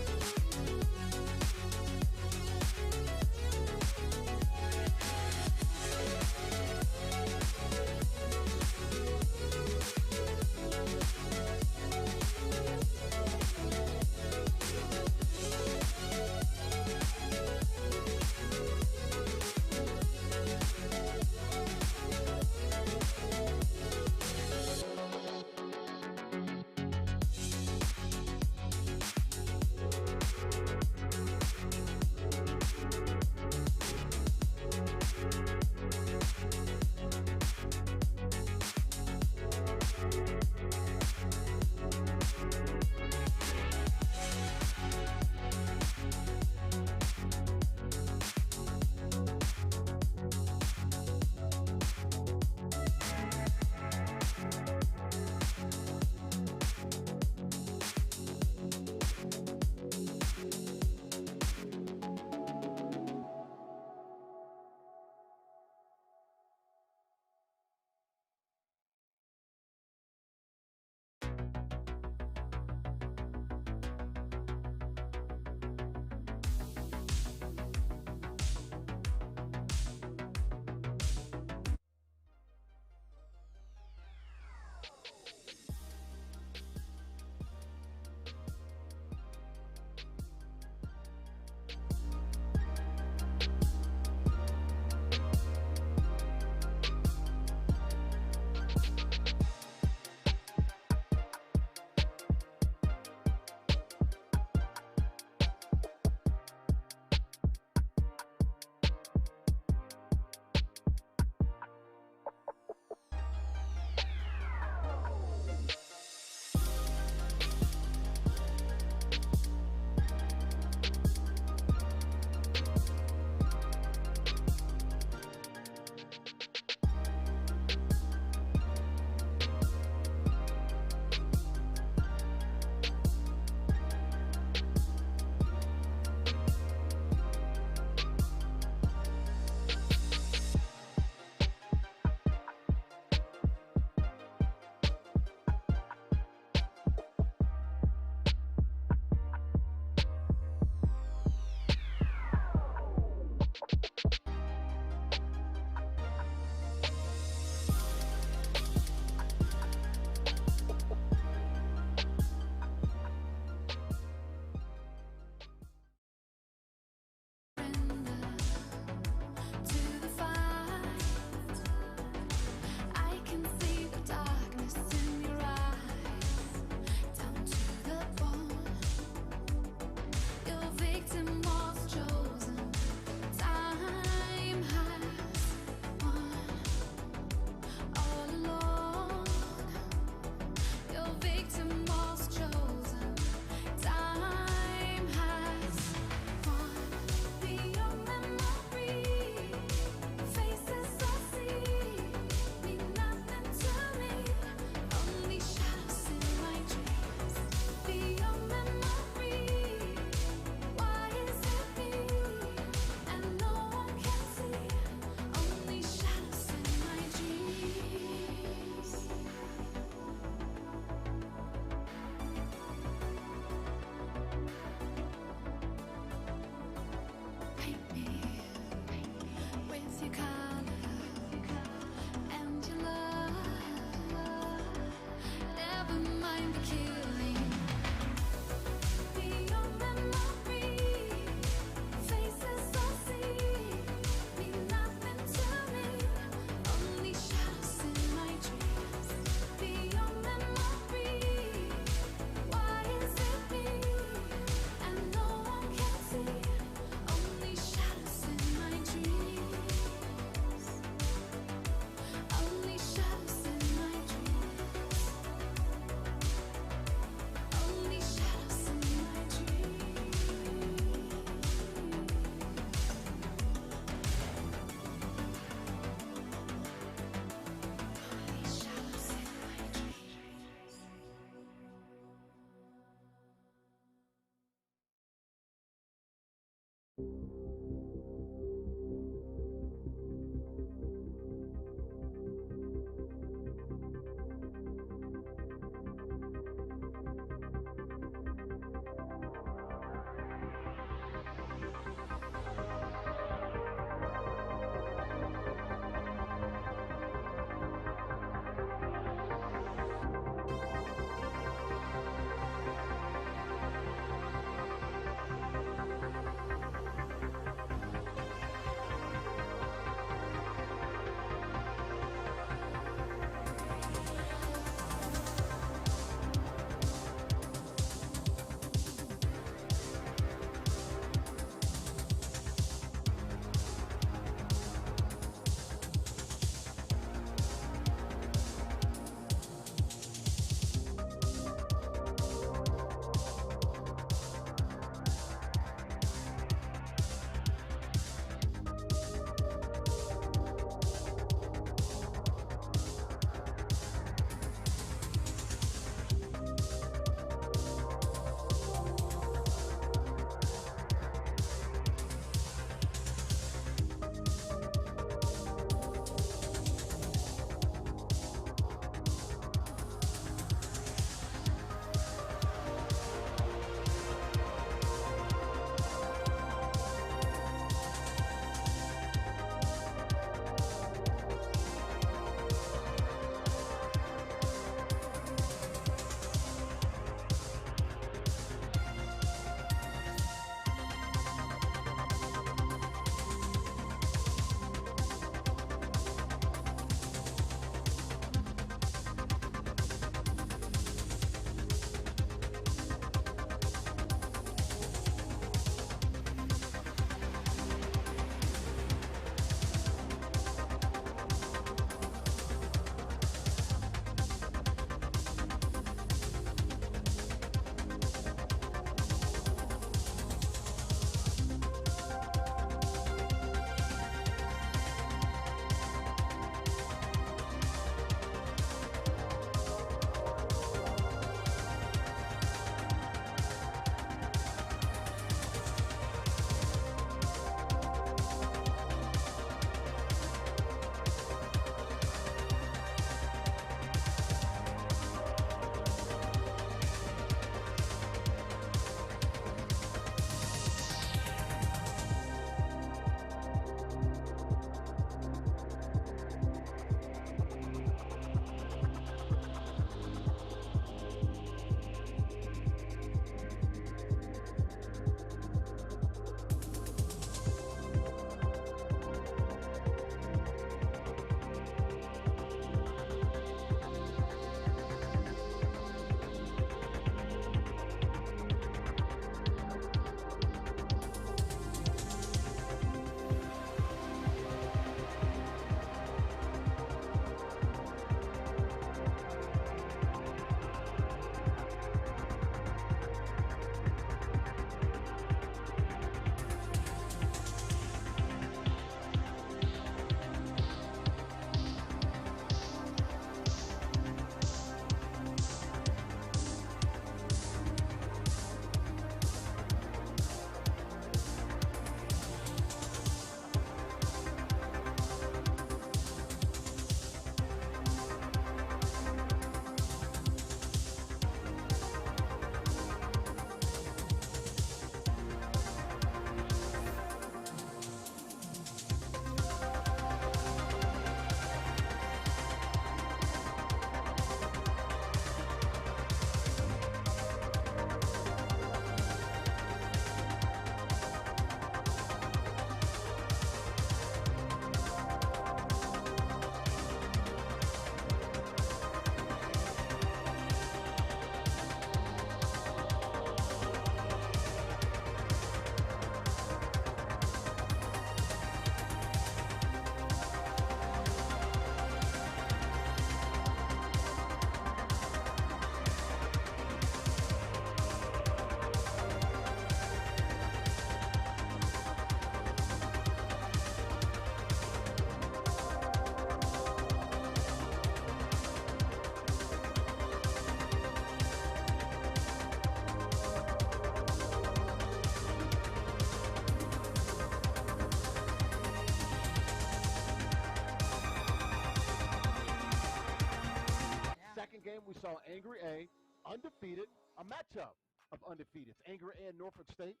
saw Angry A, undefeated, a matchup of undefeated. It's Angry A and Norfolk State,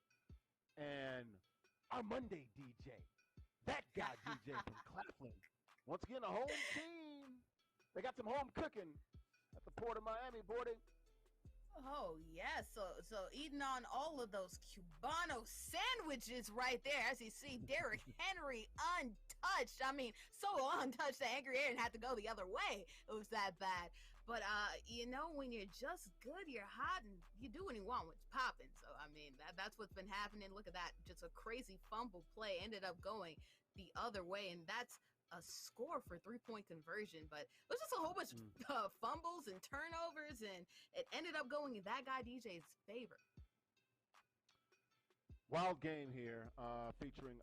and our Monday DJ, that guy DJ from Claflin. Once again, a home team. They got some home cooking at the Port of Miami, Bordy. Oh yes, so eating on all of those Cubano sandwiches right there. As you see, Derrick Henry untouched. I mean, so untouched that Angry Aaron had to go the other way. It was that bad. But when you're just good, you're hot, and you do what you want when it's popping. So I mean, that's what's been happening. Look at that, just a crazy fumble play ended up going the other way, and that's a score for 3-point conversion, but it was just a whole bunch of fumbles and turnovers, and it ended up going in that guy DJ's favor. Wild game here, featuring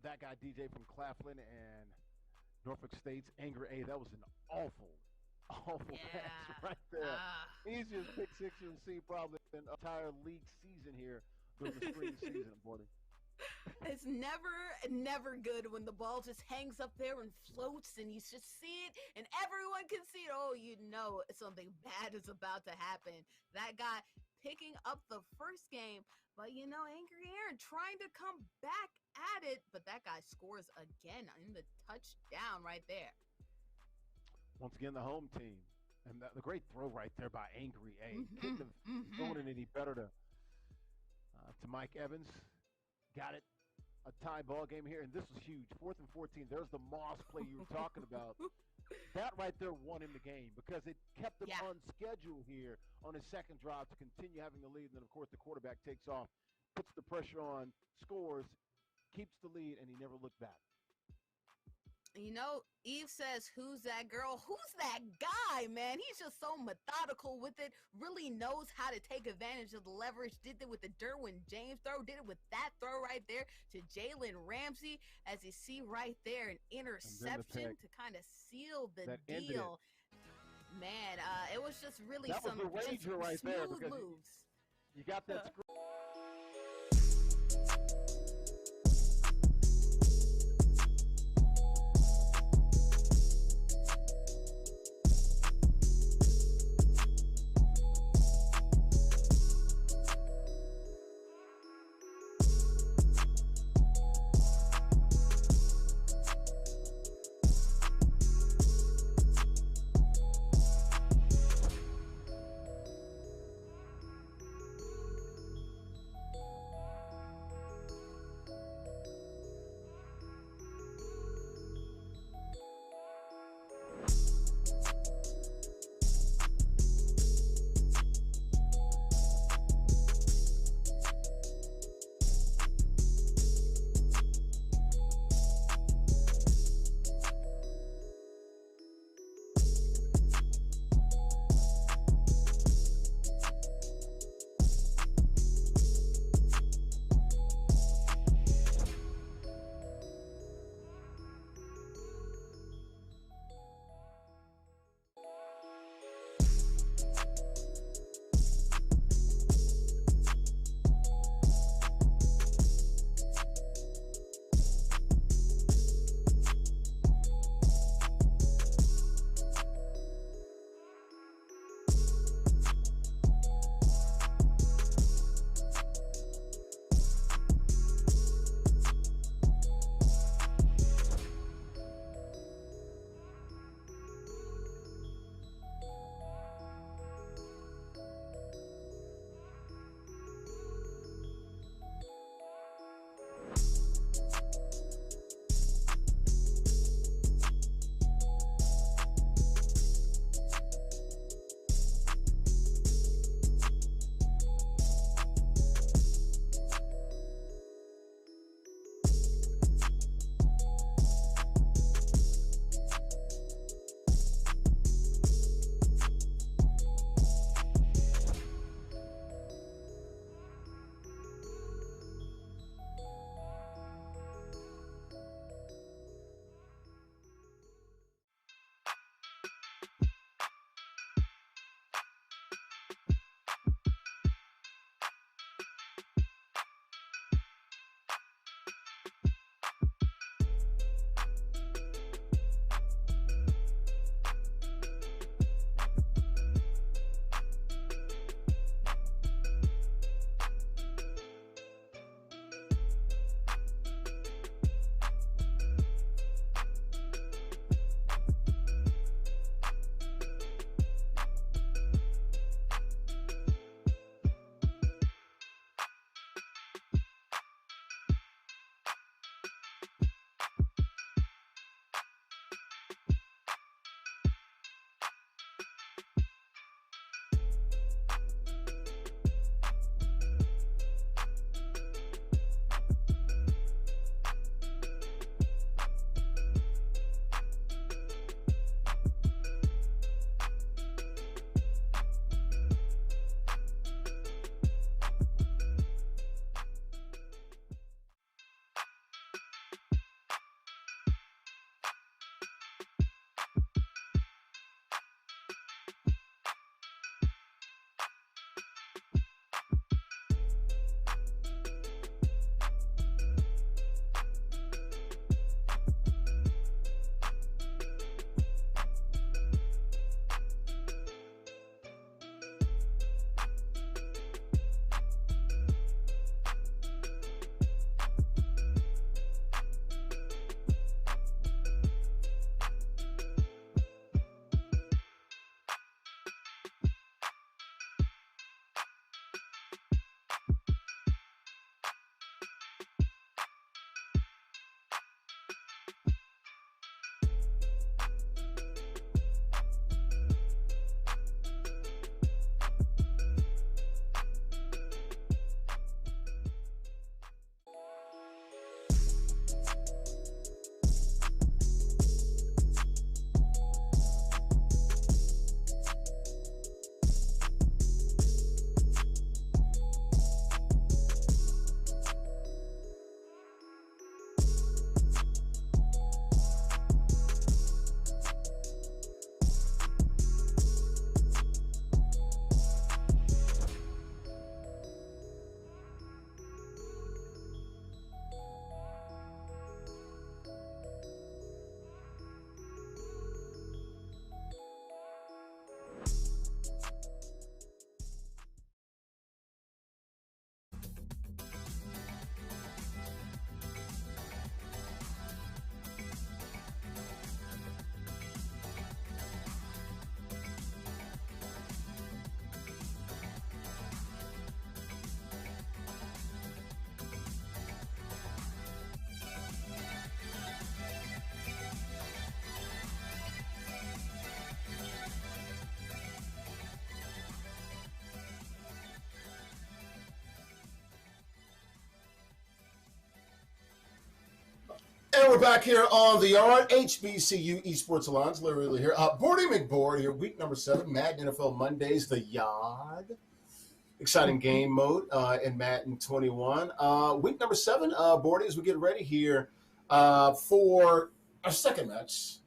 that guy DJ from Claflin and Norfolk State's Angry A. That was an awful pass right there. Easiest pick six you'll see probably in the entire league season here during the spring season, boy. It's never good when the ball just hangs up there and floats and you just see it and everyone can see it. Oh, something bad is about to happen. That guy picking up the first game, but Angry Aaron trying to come back at it, but that guy scores again in the touchdown right there. Once again, the home team. And the great throw right there by Angry A. Couldn't have thrown it any better to Mike Evans. Got it. A tie ball game here, and this was huge. 4th and 14. There's the Moss play you were talking about. That right there won him the game because it kept him on schedule here on his second drive to continue having the lead. And then, of course, the quarterback takes off, puts the pressure on, scores, keeps the lead, and he never looked back. Eve says, who's that girl? Who's that guy, man? He's just so methodical with it, really knows how to take advantage of the leverage. Did it with the Derwin James throw, did it with that throw right there to Jalen Ramsey. As you see right there, an interception to kind of seal the deal. Man, it was just really that some was the wager right there because moves. You got that screw. We're back here on the Yard, HBCU Esports Alliance. Literally here. Bordy McBoard here, week number 7, Madden NFL Mondays, the Yard. Exciting game mode in Madden 21. Week number 7, Bordy, as we get ready here for our second match.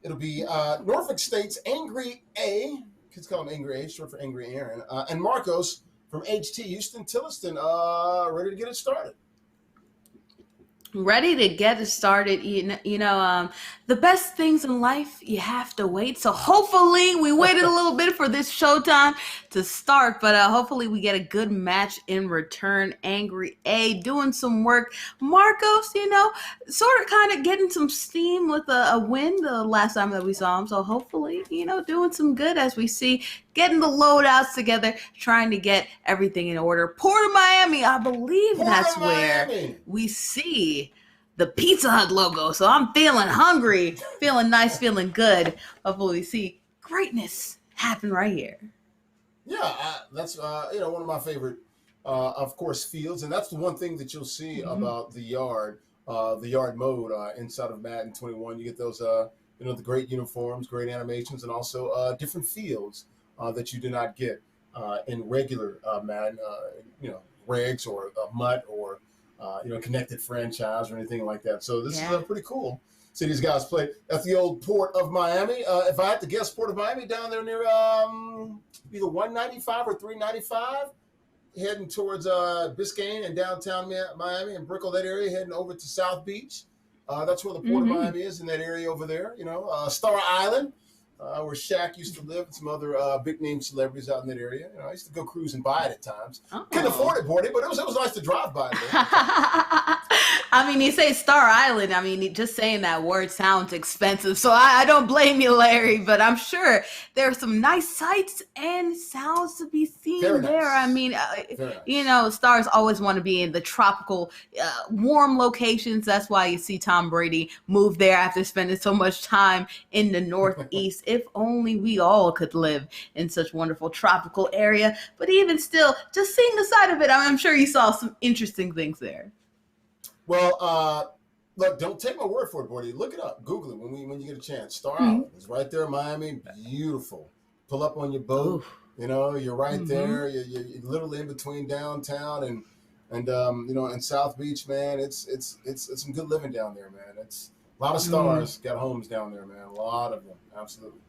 It'll be Norfolk State's Angry A, kids call him Angry A, short for Angry Aaron, and Marcos from HT Houston Tilliston, ready to get it started. Ready to get it started. The best things in life, you have to wait. So hopefully we waited a little bit for this showtime to start, but hopefully we get a good match in return. Angry A doing some work. Marcos, sort of kind of getting some steam with a win the last time that we saw him. So hopefully, doing some good as we see, getting the loadouts together, trying to get everything in order. Port of Miami, I believe that's where we see the Pizza Hut logo. So I'm feeling hungry, feeling nice, feeling good. Hopefully we see greatness happen right here. Yeah, that's one of my favorite, of course, fields, and that's the one thing that you'll see about the yard mode inside of Madden 21. You get those, the great uniforms, great animations, and also different fields that you do not get in regular Madden, regs or MUT or connected franchise or anything like that. So this is pretty cool. See these guys play at the old Port of Miami. If I had to guess, Port of Miami down there near either 195 or 395, heading towards Biscayne and downtown Miami and Brickell, that area, heading over to South Beach. That's where the Port of Miami is, in that area over there. Star Island, where Shaq used to live, and some other big-name celebrities out in that area. I used to go cruising by it at times. Couldn't afford it, Bordy, but it was nice to drive by there. I mean, you say Star Island. I mean, just saying that word sounds expensive, so I don't blame you, Larry, but I'm sure there are some nice sights and sounds to be seen there. Nice. I mean, stars always want to be in the tropical, warm locations. That's why you see Tom Brady move there after spending so much time in the Northeast. If only we all could live in such wonderful tropical area. But even still, just seeing the side of it, I'm sure you saw some interesting things there. Well, look, don't take my word for it, Bordy. Look it up. Google it when you get a chance. Star Island is right there in Miami. Beautiful. Pull up on your boat. Oof. You're right there. You're literally in between downtown and South Beach, man. It's some good living down there, man. It's a lot of stars got homes down there, man. A lot of them. Absolutely.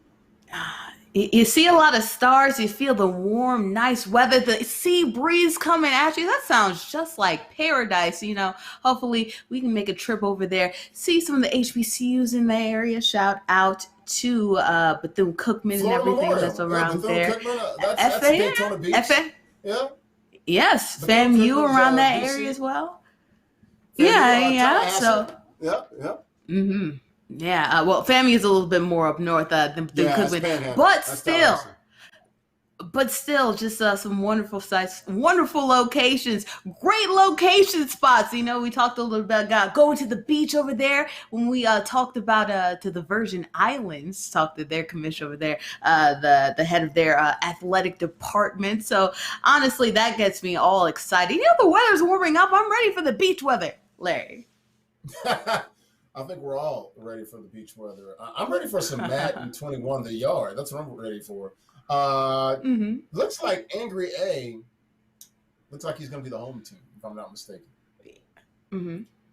You see a lot of stars. You feel the warm, nice weather, the sea breeze coming at you. That sounds just like paradise. Hopefully we can make a trip over there, see some of the HBCUs in the area. Shout out to Bethune-Cookman and everything that's around there. That's Daytona Beach. Yes, FAMU around that area as well. So. Yep. Yeah, well, FAMU is a little bit more up north than Cookman, but still, just some wonderful sites, wonderful locations, great location spots. We talked a little bit about going to the beach over there when we talked about to the Virgin Islands, talked to their commission over there, the head of their athletic department. So honestly, that gets me all excited. The weather's warming up. I'm ready for the beach weather, Larry. I think we're all ready for the beach weather. I'm ready for some Madden 21, the Yard. That's what I'm ready for. Looks like Angry A. Looks like he's going to be the home team, if I'm not mistaken.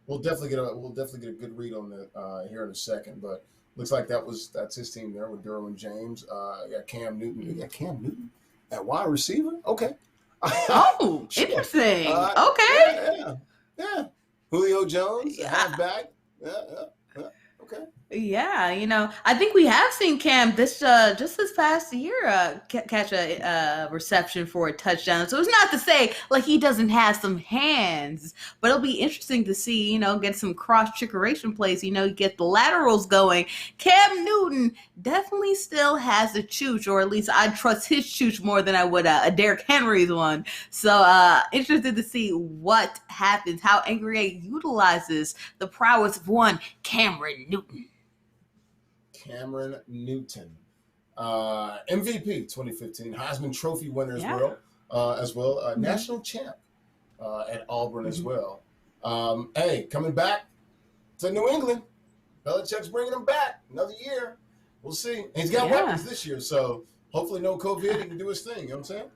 We'll definitely get a good read on that here in a second. But looks like that's his team there with Derwin James. Got Cam Newton. We got Cam Newton at wide receiver. Okay. Oh, interesting. Okay. Yeah. Julio Jones, halfback. Yeah. Okay. Yeah, I think we have seen Cam just this past year catch a reception for a touchdown. So it's not to say like he doesn't have some hands, but it'll be interesting to see, get some cross-trickeration plays, get the laterals going. Cam Newton definitely still has a chooch, or at least I trust his chooch more than I would a Derrick Henry's one. So interested to see what happens, how Angry A utilizes the prowess of one Cameron Newton. Cameron Newton, MVP 2015, Heisman Trophy winner as well, national champ at Auburn as well. Coming back to New England. Belichick's bringing him back another year. We'll see. And he's got weapons this year, so hopefully no COVID. He can do his thing. You know what I'm saying?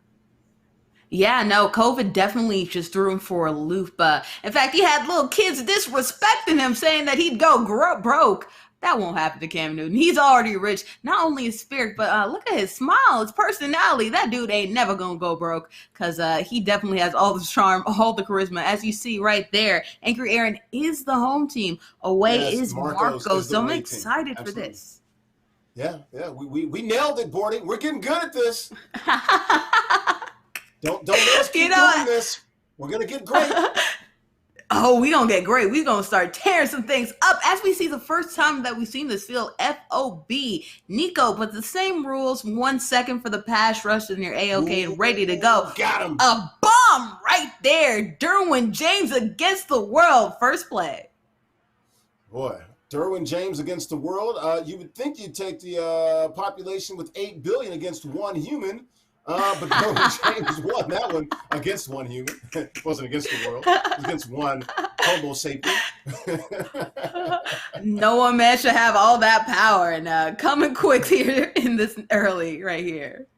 Yeah, no, COVID definitely just threw him for a loop. In fact, he had little kids disrespecting him, saying that he'd go broke. That won't happen to Cam Newton. He's already rich, not only his spirit, but look at his smile, his personality. That dude ain't never going to go broke because he definitely has all the charm, all the charisma. As you see right there, Angry Aaron is the home team. Away is Marcos. So I'm excited for this. Yeah. We nailed it, Bordy. We're getting good at this. Don't let us keep doing this. We're going to get great. Oh, we gonna get great. We gonna start tearing some things up as we see the first time that we've seen this field. FOB Nico, but the same rules. 1 second for the pass rush, and you're A-OK and ready to go. Got him. A bomb right there. Derwin James against the world. First play. Boy, Derwin James against the world. You would think you'd take the population with 8 billion against one human. But Derwin James won that one against one human. It wasn't against the world. It was against one Homo sapien. No one man should have all that power. And coming quick here in this early right here.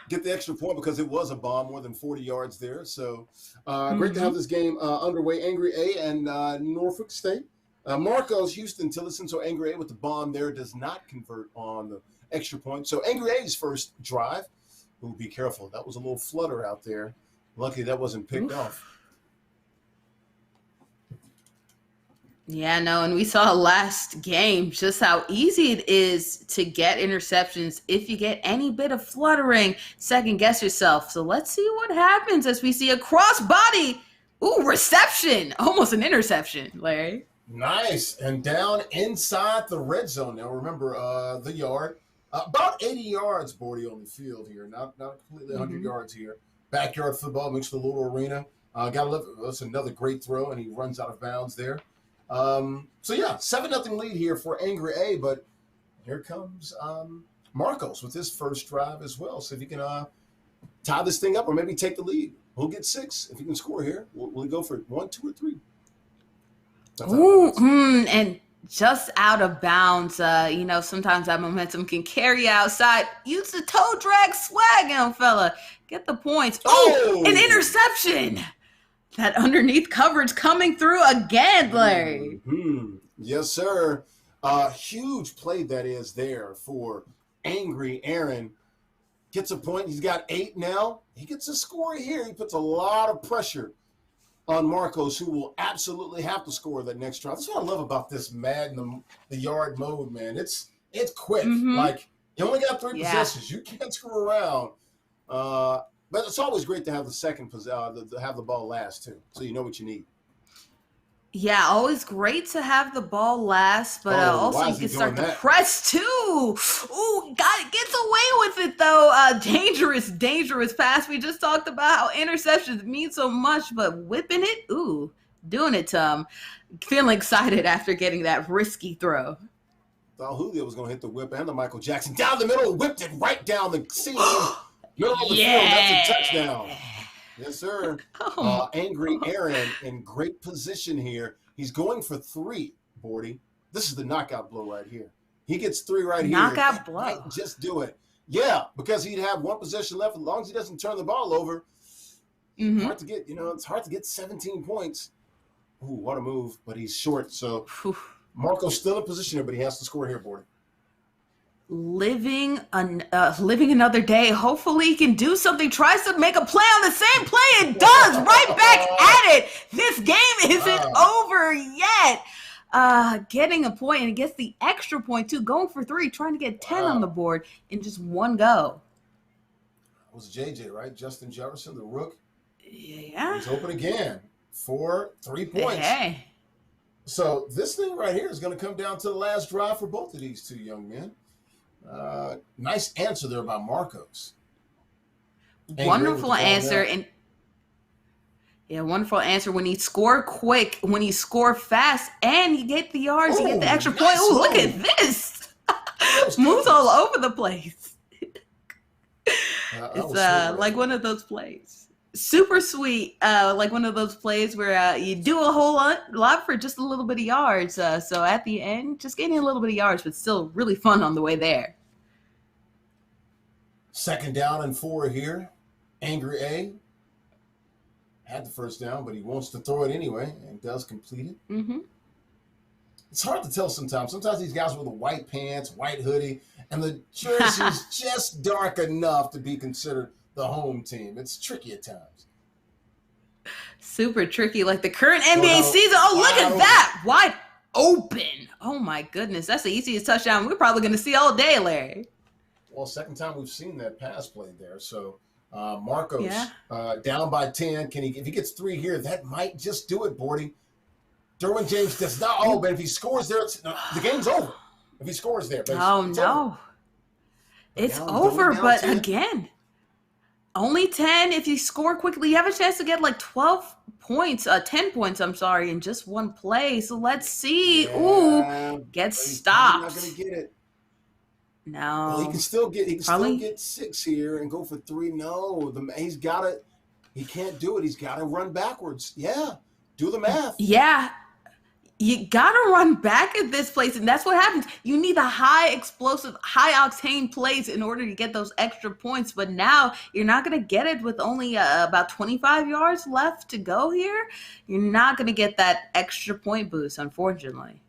Get the extra point because it was a bomb, more than 40 yards there. So great to have this game underway. Angry A and Norfolk State. Marcos, Houston, Tillotson. So Angry A with the bomb there does not convert on the extra point. So Angry A's first drive. Ooh, be careful. That was a little flutter out there. Lucky that wasn't picked off. Yeah, no, and we saw last game just how easy it is to get interceptions if you get any bit of fluttering. Second guess yourself. So let's see what happens as we see a crossbody. Ooh, reception. Almost an interception, Larry. Nice. And down inside the red zone. Now remember the yard. About 80 yards, Bordy, on the field here. Not completely 100 yards here. Backyard football mixed with a little arena. That's another great throw, and he runs out of bounds there. 7-0 lead here for Angry A, but here comes Marcos with his first drive as well. So if he can tie this thing up or maybe take the lead, we'll get 6. If he can score here, will he go for 1, 2, or 3? And just out of bounds. Sometimes that momentum can carry outside. Use the toe drag swag, young fella. Get the points. Oh, an interception. That underneath coverage coming through again, Larry. Mm-hmm. Yes, sir. Huge play that is there for Angry Aaron. Gets a point. He's got 8 now. He gets a score here. He puts a lot of pressure on Marcos, who will absolutely have to score that next drive. That's what I love about this Madden, the yard mode, man. It's quick. Like, you only got 3 possessions. You can't screw around. But it's always great to have the second to have the ball last, too, so you know what you need. Yeah, always great to have the ball last, but also you can start to press too. Ooh, gets away with it though. Dangerous pass. We just talked about how interceptions mean so much, but whipping it, doing it to him. Feeling excited after getting that risky throw. Thought Julio was going to hit the whip and the Michael Jackson down the middle, whipped it right down the seam. Middle of the field, that's a touchdown. Yes, sir. Angry Aaron in great position here. He's going for 3, Bordy. This is the knockout blow right here. He gets 3 right here. Knockout blow. Might just do it. Yeah, because he'd have 1 possession left. As long as he doesn't turn the ball over, hard to get, it's hard to get 17 points. Ooh, what a move, but he's short. So Marco's still in position here, but he has to score here, Bordy. Living another day. Hopefully he can do something. Tries to make a play on the same play and does. Right back at it. This game isn't over yet. Getting a point and gets the extra point too. Going for 3, trying to get 10 on the board in just one go. It was JJ, right? Justin Jefferson, the rook. Yeah. He's open again for 3 points. Hey. So this thing right here is going to come down to the last drive for both of these 2 young men. Nice answer there by Marcos. Wonderful answer. Wonderful answer. When you score quick, when you score fast, and you get the yards, you get the extra point. Ooh, look at this. Moves all over the place. It's like one of those plays. super sweet, like one of those plays where you do a whole lot for just a little bit of yards. So at the end, just getting a little bit of yards, but still really fun on the way there. 2nd down and 4 here. Angry A had the first down, but he wants to throw it anyway and does complete it. Mm-hmm. It's hard to tell sometimes. Sometimes these guys wear the white pants, white hoodie, and the jersey's just dark enough to be considered the home team. It's tricky at times. Super tricky, like the current NBA season. Oh, look at that. Wide open. Oh, my goodness. That's the easiest touchdown we're probably going to see all day, Larry. Well, 2nd time we've seen that pass play there. So Marcos down by 10. If he gets 3 here, that might just do it, Bordy. Derwin James does not. Oh, but if he scores there, the game's over. If he scores there. But it's no. over. It's over, but 10. Again, only 10. If you score quickly, you have a chance to get like 12 points, 10 points, I'm sorry, in just one play. So let's see. Yeah, ooh, get stopped. He's not going to get it. No. Well, he can still get 6 here and go for 3. No, he's got it. He can't do it. He's got to run backwards. Yeah, do the math. Yeah. You got to run back at this place, and that's what happens. You need the high explosive, high octane plays in order to get those extra points, but now you're not going to get it with only about 25 yards left to go here. You're not going to get that extra point boost, unfortunately.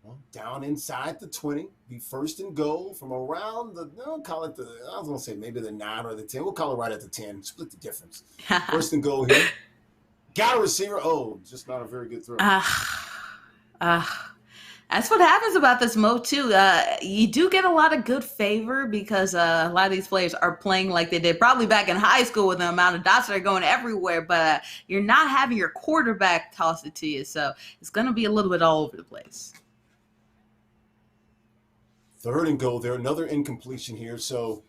Well, down inside the 20, be 1st and goal from around I was going to say maybe the 9 or the 10. We'll call it right at the 10. Split the difference. 1st and goal here. Got a receiver. Oh, just not a very good throw. That's what happens about this mode too. You do get a lot of good favor because a lot of these players are playing like they did probably back in high school with the amount of dots that are going everywhere, but you're not having your quarterback toss it to you. So it's going to be a little bit all over the place. 3rd and goal there. Another incompletion here. So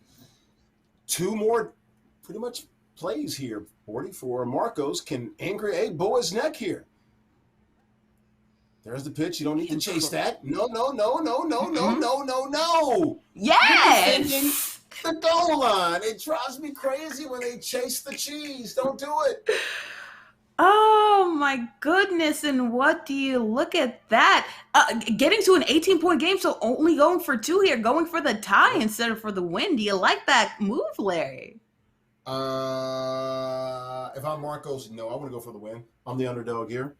2 more pretty much plays here. 44. Marcos. Can Angry A bow his neck here? There's the pitch. You don't need to chase that. No. Yes. The goal line. It drives me crazy when they chase the cheese. Don't do it. Oh my goodness. And what do you look at that? Getting to an 18-point game, so only going for 2 here, going for the tie instead of for the win. Do you like that move, Larry? If I'm Marcos, no, I want to go for the win. I'm the underdog here.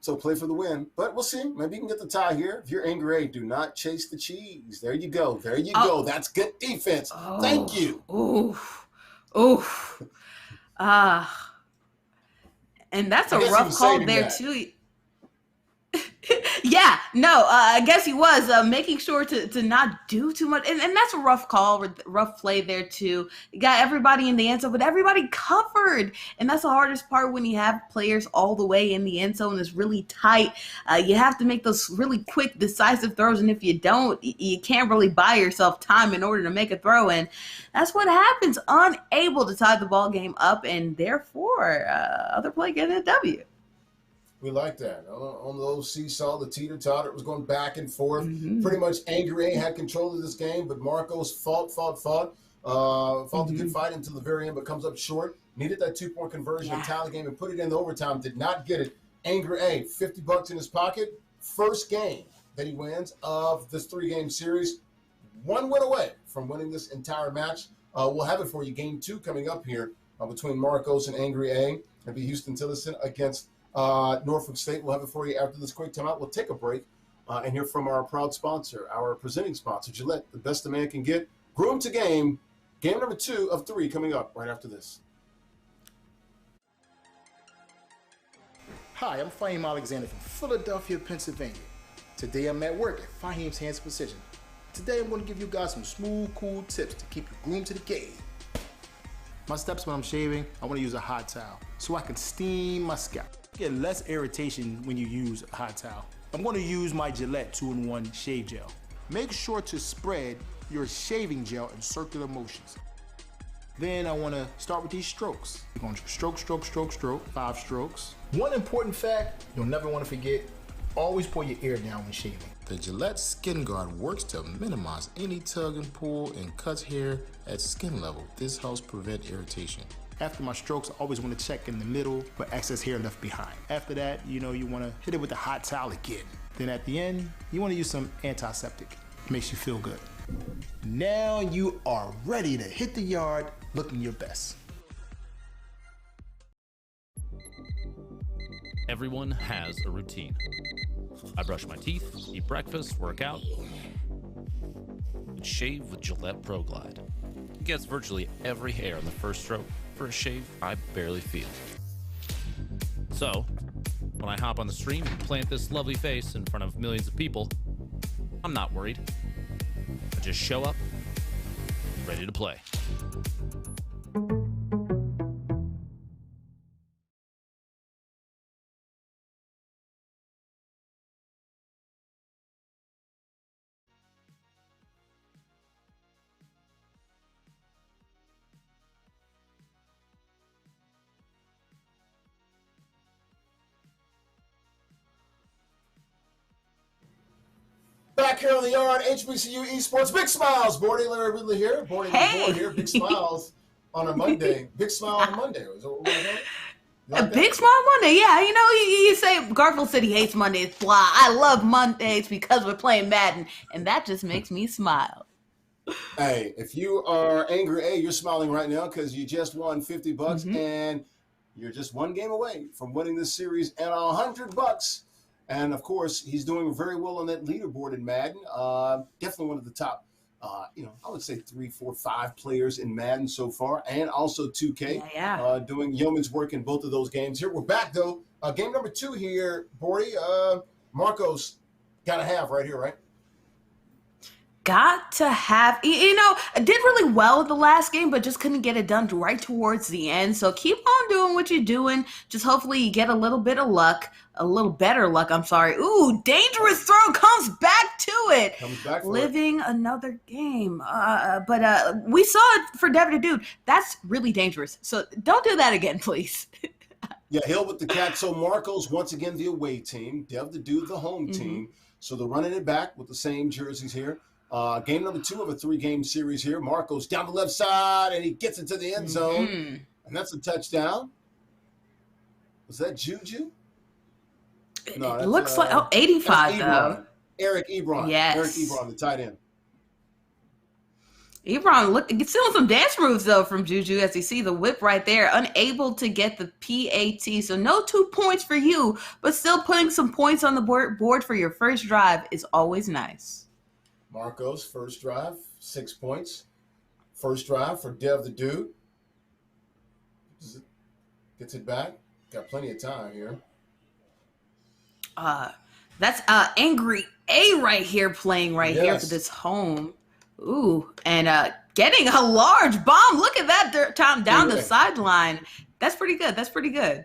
So play for the win. But we'll see. Maybe you can get the tie here. If you're angry, do not chase the cheese. There you go. There you go. That's good defense. Thank you. And that's a rough call there, too. Yeah, no, I guess he was making sure to not do too much. And that's a rough call, rough play there, too. You got everybody in the end zone, but everybody covered. And that's the hardest part when you have players all the way in the end zone. It's really tight. You have to make those really quick, decisive throws. And if you don't, you can't really buy yourself time in order to make a throw. And that's what happens. Unable to tie the ball game up, and therefore, other play getting a W. We like that. On those seesaw, the teeter-totter was going back and forth. Pretty much Angry A had control of this game, but Marcos fought the good fight until the very end, but comes up short. Needed that 2-point conversion to tie the game and put it in the overtime. Did not get it. Angry A, $50 in his pocket. First game that he wins of this 3-game series. 1 win away from winning this entire match. We'll have it for you. Game 2 coming up here between Marcos and Angry A. It'll be Houston Tillerson against Norfolk State. We'll have it for you after this quick timeout. We'll take a break and hear from our proud sponsor, our presenting sponsor, Gillette, the best a man can get. Groom to game. Game number 2 of 3 coming up right after this. Hi, I'm Fahim Alexander from Philadelphia, Pennsylvania. Today I'm at work at Fahim's Hands Precision. Today I'm going to give you guys some smooth, cool tips to keep your groom to the game. My steps when I'm shaving, I want to use a hot towel so I can steam my scalp. Get less irritation when you use a hot towel. I'm going to use my Gillette 2-in-1 shave gel. Make sure to spread your shaving gel in circular motions. Then I want to start with these strokes. You're going to stroke, 5 strokes. One important fact you'll never want to forget, always pull your ear down when shaving. The Gillette Skin Guard works to minimize any tug and pull and cuts hair at skin level. This helps prevent irritation. After my strokes, I always want to check in the middle for excess hair left behind. After that, you want to hit it with a hot towel again. Then at the end, you want to use some antiseptic. Makes you feel good. Now you are ready to hit the yard looking your best. Everyone has a routine. I brush my teeth, eat breakfast, work out, and shave with Gillette Pro Glide. It gets virtually every hair on the first stroke for a shave I barely feel. So, when I hop on the stream and plant this lovely face in front of millions of people, I'm not worried. I just show up, ready to play. Back here on the yard, HBCU Esports. Big smiles. Bordy, Larry Ridley here. Bordy Board here. Big smiles on a Monday. Big smile on a Monday. Is that what we're doing? A big smile Monday, yeah. You say Garfield said he hates Mondays. Blah. I love Mondays because we're playing Madden, and that just makes me smile. Hey, if you are angry, you're smiling right now because you just won $50 and you're just one game away from winning this series and $100. And of course, he's doing very well on that leaderboard in Madden. Definitely one of the top, I would say 3, 4, 5 players in Madden so far, and also 2K. Doing yeoman's work in both of those games. Here we're back though. Game number 2 here, Bordy. Marcos got to have right here, right? Got to have, did really well the last game, but just couldn't get it done right towards the end. So keep on doing what you're doing. Just hopefully you get a little bit of luck, a little better luck. I'm sorry. Ooh, dangerous throw comes back to it. Comes back for Living another game. But we saw it for Dev the Dude. That's really dangerous. So don't do that again, please. Yeah, Hill with the catch. So Marcos, once again, the away team. Dev the Dude, the home team. So they're running it back with the same jerseys here. Game number 2 of a 3-game series here. Marcos down the left side, and he gets into the end zone. And that's a touchdown. Was that Juju? No, it looks like 85 though. Eric Ebron. Yes. Eric Ebron, the tight end. Ebron stealing some dance moves though from Juju, as you see the whip right there. Unable to get the PAT, so no 2 points for you, but still putting some points on the board for your first drive is always nice. Marcos, first drive, 6 points. First drive for Dev the Dude. Gets it back. Got plenty of time here. That's Angry A right here playing here for this home. Ooh, and getting a large bomb. Look at that time down the sideline. That's pretty good. That's pretty good.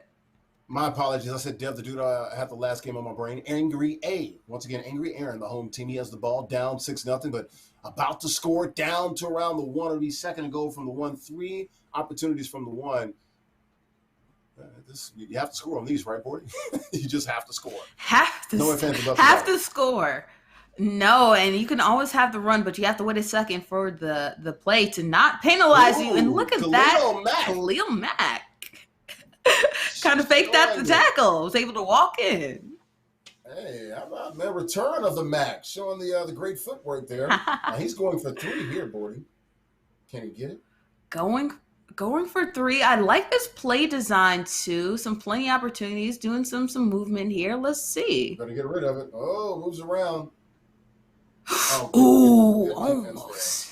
My apologies. I said Dev the Dude. I had the last game on my brain. Angry A. Once again, Angry Aaron, the home team. He has the ball down 6-0, but about to score down to around the 1. It'll be second and goal from the 1. 3 opportunities from the 1. You have to score on these, right, Bordy? You just have to score. Have to score. No, and you can always have the run, but you have to wait a second for the play to not penalize you. And look at Khalil Mack. Kind of faked out the tackle. Was able to walk in. Hey, how about man? Return of the Mac, showing the great footwork there. He's going for 3 here, Bordy. Can he get it? Going for 3. I like this play design too. Some plenty of opportunities, doing some movement here. Let's see. Gonna get rid of it. Oh, moves around. Ooh, almost.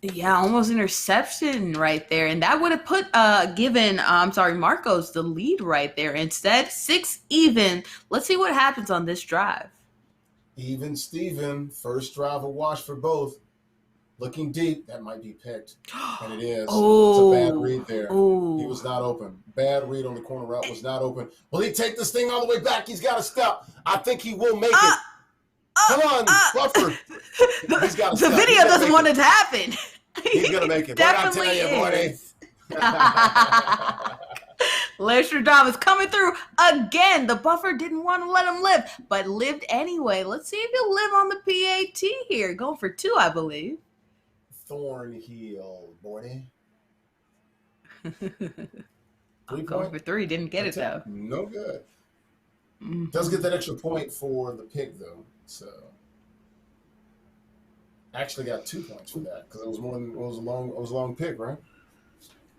Yeah, almost interception right there. And that would have put Marcos the lead right there. Instead, 6 even. Let's see what happens on this drive. Even Steven, first drive a wash for both. Looking deep, that might be picked. And it is. It's a bad read there. He was not open. Bad read on the corner route, was not open. Will he take this thing all the way back? He's got to step. I think he will make it. Come on, Buffer. He's got to step. The video doesn't want it to happen. He's going to make it. Definitely is. Larry Dom is coming through again. The buffer didn't want to let him live, but lived anyway. Let's see if he'll live on the PAT here. Going for 2, I believe. Thornhill, boy. 3 Going for 3. Didn't get it, though. No good. Does get that extra point for the pick, though. So actually got 2 points for that because it was a long pick, right?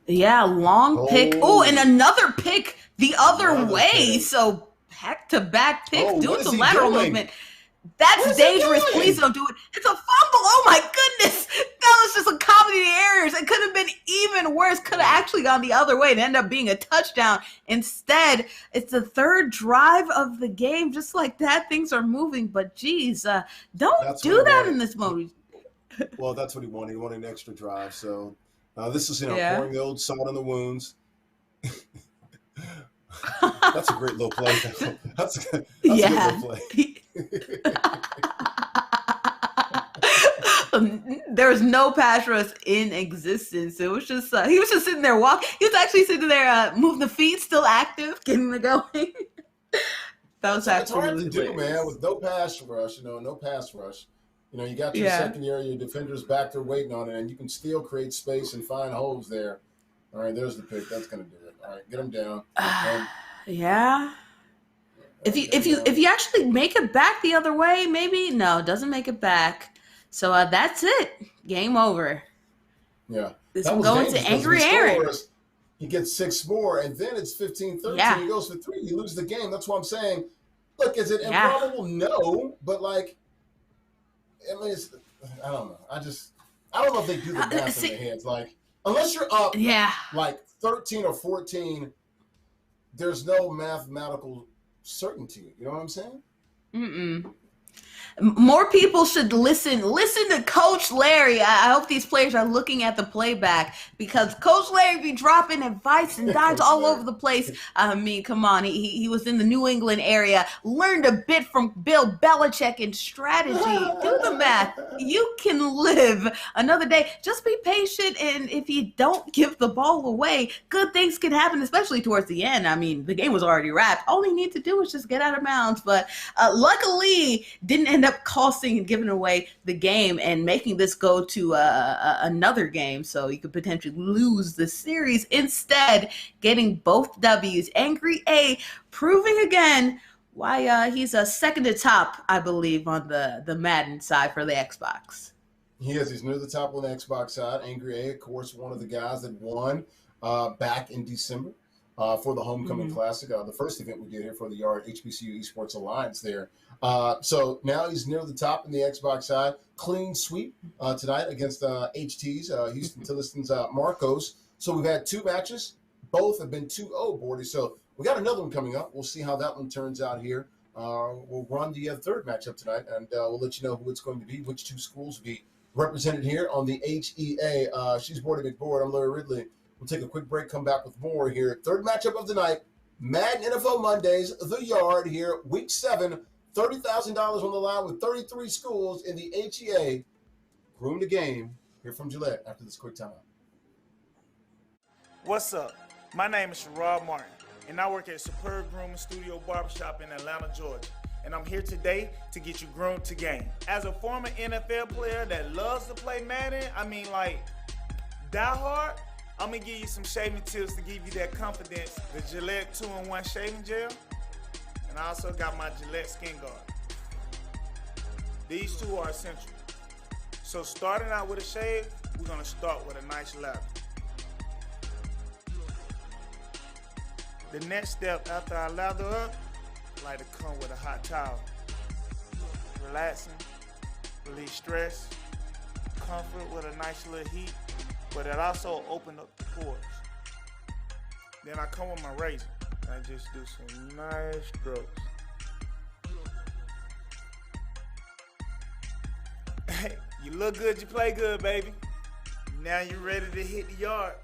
Yeah, long pick. Oh, and another pick the other way. Pick. So back-to-back picks, doing some lateral movement. That's dangerous. Please don't do it. It's a fumble. Oh my goodness. That was just a comedy of errors. It could have been even worse. Could have actually gone the other way and end up being a touchdown. Instead, it's the 3rd drive of the game. Just like that, things are moving. But geez, don't do that in this mode. Well, that's what he wanted. He wanted an extra drive. So this is, pouring the old salt in the wounds. That's a great little play. That's a good little play. There was no pass rush in existence. It was just he was just sitting there walking. He was actually sitting there moving the feet, still active, getting it going. That was actually hard to do, man, with no pass rush. No pass rush. You got your secondary, your defenders back there waiting on it, and you can still create space and find holes there. All right, there's the pick. That's gonna do it. All right, get them down. Yeah. If you actually make it back the other way, maybe no, doesn't make it back. So that's it. Game over. Yeah. This one going to Angry Aaron. He gets 6 more, and then it's 15-13. Yeah. He goes for 3. You lose the game. That's what I'm saying. Look, is it improbable? No, but I don't know. I don't know if they do the math in their heads. Unless you're up, 13 or 14. There's no mathematical certainty. You know what I'm saying? Mm-mm. More people should listen to Coach Larry. I hope these players are looking at the playback because Coach Larry be dropping advice and dimes all over the place. I mean, come on. He was in the New England area, learned a bit from Bill Belichick in strategy. Do the math. You can live another day. Just be patient, and if you don't give the ball away, good things can happen, especially towards the end. I mean, the game was already wrapped. All you need to do is just get out of bounds. But luckily, didn't end up costing and giving away the game and making this go to another game, so you could potentially lose the series. Instead, getting both W's. Angry A proving again why he's a second to top, I believe, on the Madden side for the Xbox. He is. He's near the top on the Xbox side. Angry A, of course, one of the guys that won back in December for the Homecoming Classic, the first event we did here for the Yard HBCU Esports Alliance there. So now he's near the top in the Xbox side. Clean sweep tonight against HT's, Houston Tilliston's Marcos. So we've had 2 matches. Both have been 2-0, Bordy. So we got another one coming up. We'll see how that one turns out here. We'll run the 3rd matchup tonight, and we'll let you know who it's going to be, which 2 schools will be represented here on the HEA. She's Bordy McBoard. I'm Larry Ridley. We'll take a quick break, come back with more here. 3rd matchup of the night, Madden NFL Mondays, The Yard here, Week 7, $30,000 on the line with 33 schools in the HEA. Groom the game here from Gillette after this quick timeout. What's up? My name is Rob Martin, and I work at Superb Grooming Studio Barbershop in Atlanta, Georgia. And I'm here today to get you groomed to game. As a former NFL player that loves to play Madden, die hard, I'm going to give you some shaving tips to give you that confidence. The Gillette 2-in-1 shaving gel. And I also got my Gillette Skin Guard. These 2 are essential. So starting out with a shave, we're going to start with a nice lather. The next step after I lather up, I like to come with a hot towel. Relaxing, release stress, comfort with a nice little heat, but it also opened up the pores. Then I come with my razor. I just do some nice strokes. Hey, you look good, you play good, baby. Now you're ready to hit the yard.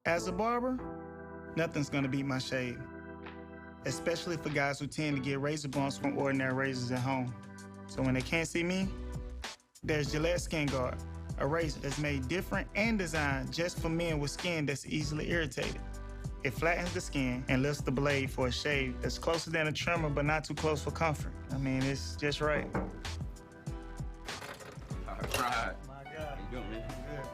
As a barber, nothing's gonna beat my shave, especially for guys who tend to get razor bumps from ordinary razors at home. So when they can't see me, there's Gillette Skin Guard, a razor that's made different and designed just for men with skin that's easily irritated. It flattens the skin and lifts the blade for a shave that's closer than a trimmer but not too close for comfort. I mean, it's just right. All right. My God. How you doing, man? Good.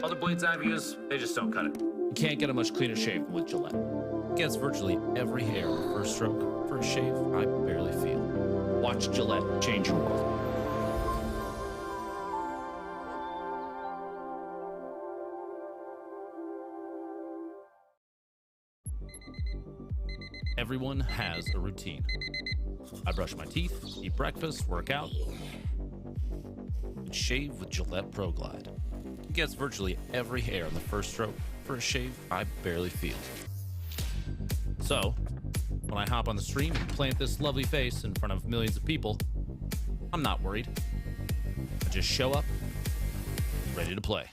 Other blades I've used, they just don't cut it. You can't get a much cleaner shave with Gillette. It gets virtually every hair on the first stroke for a shave I barely feel. Watch Gillette change your world. Everyone has a routine. I brush my teeth, eat breakfast, work out, and shave with Gillette Pro Glide. It gets virtually every hair on the first stroke for a shave I barely feel. So, when I hop on the stream and plant this lovely face in front of millions of people, I'm not worried. I just show up, ready to play.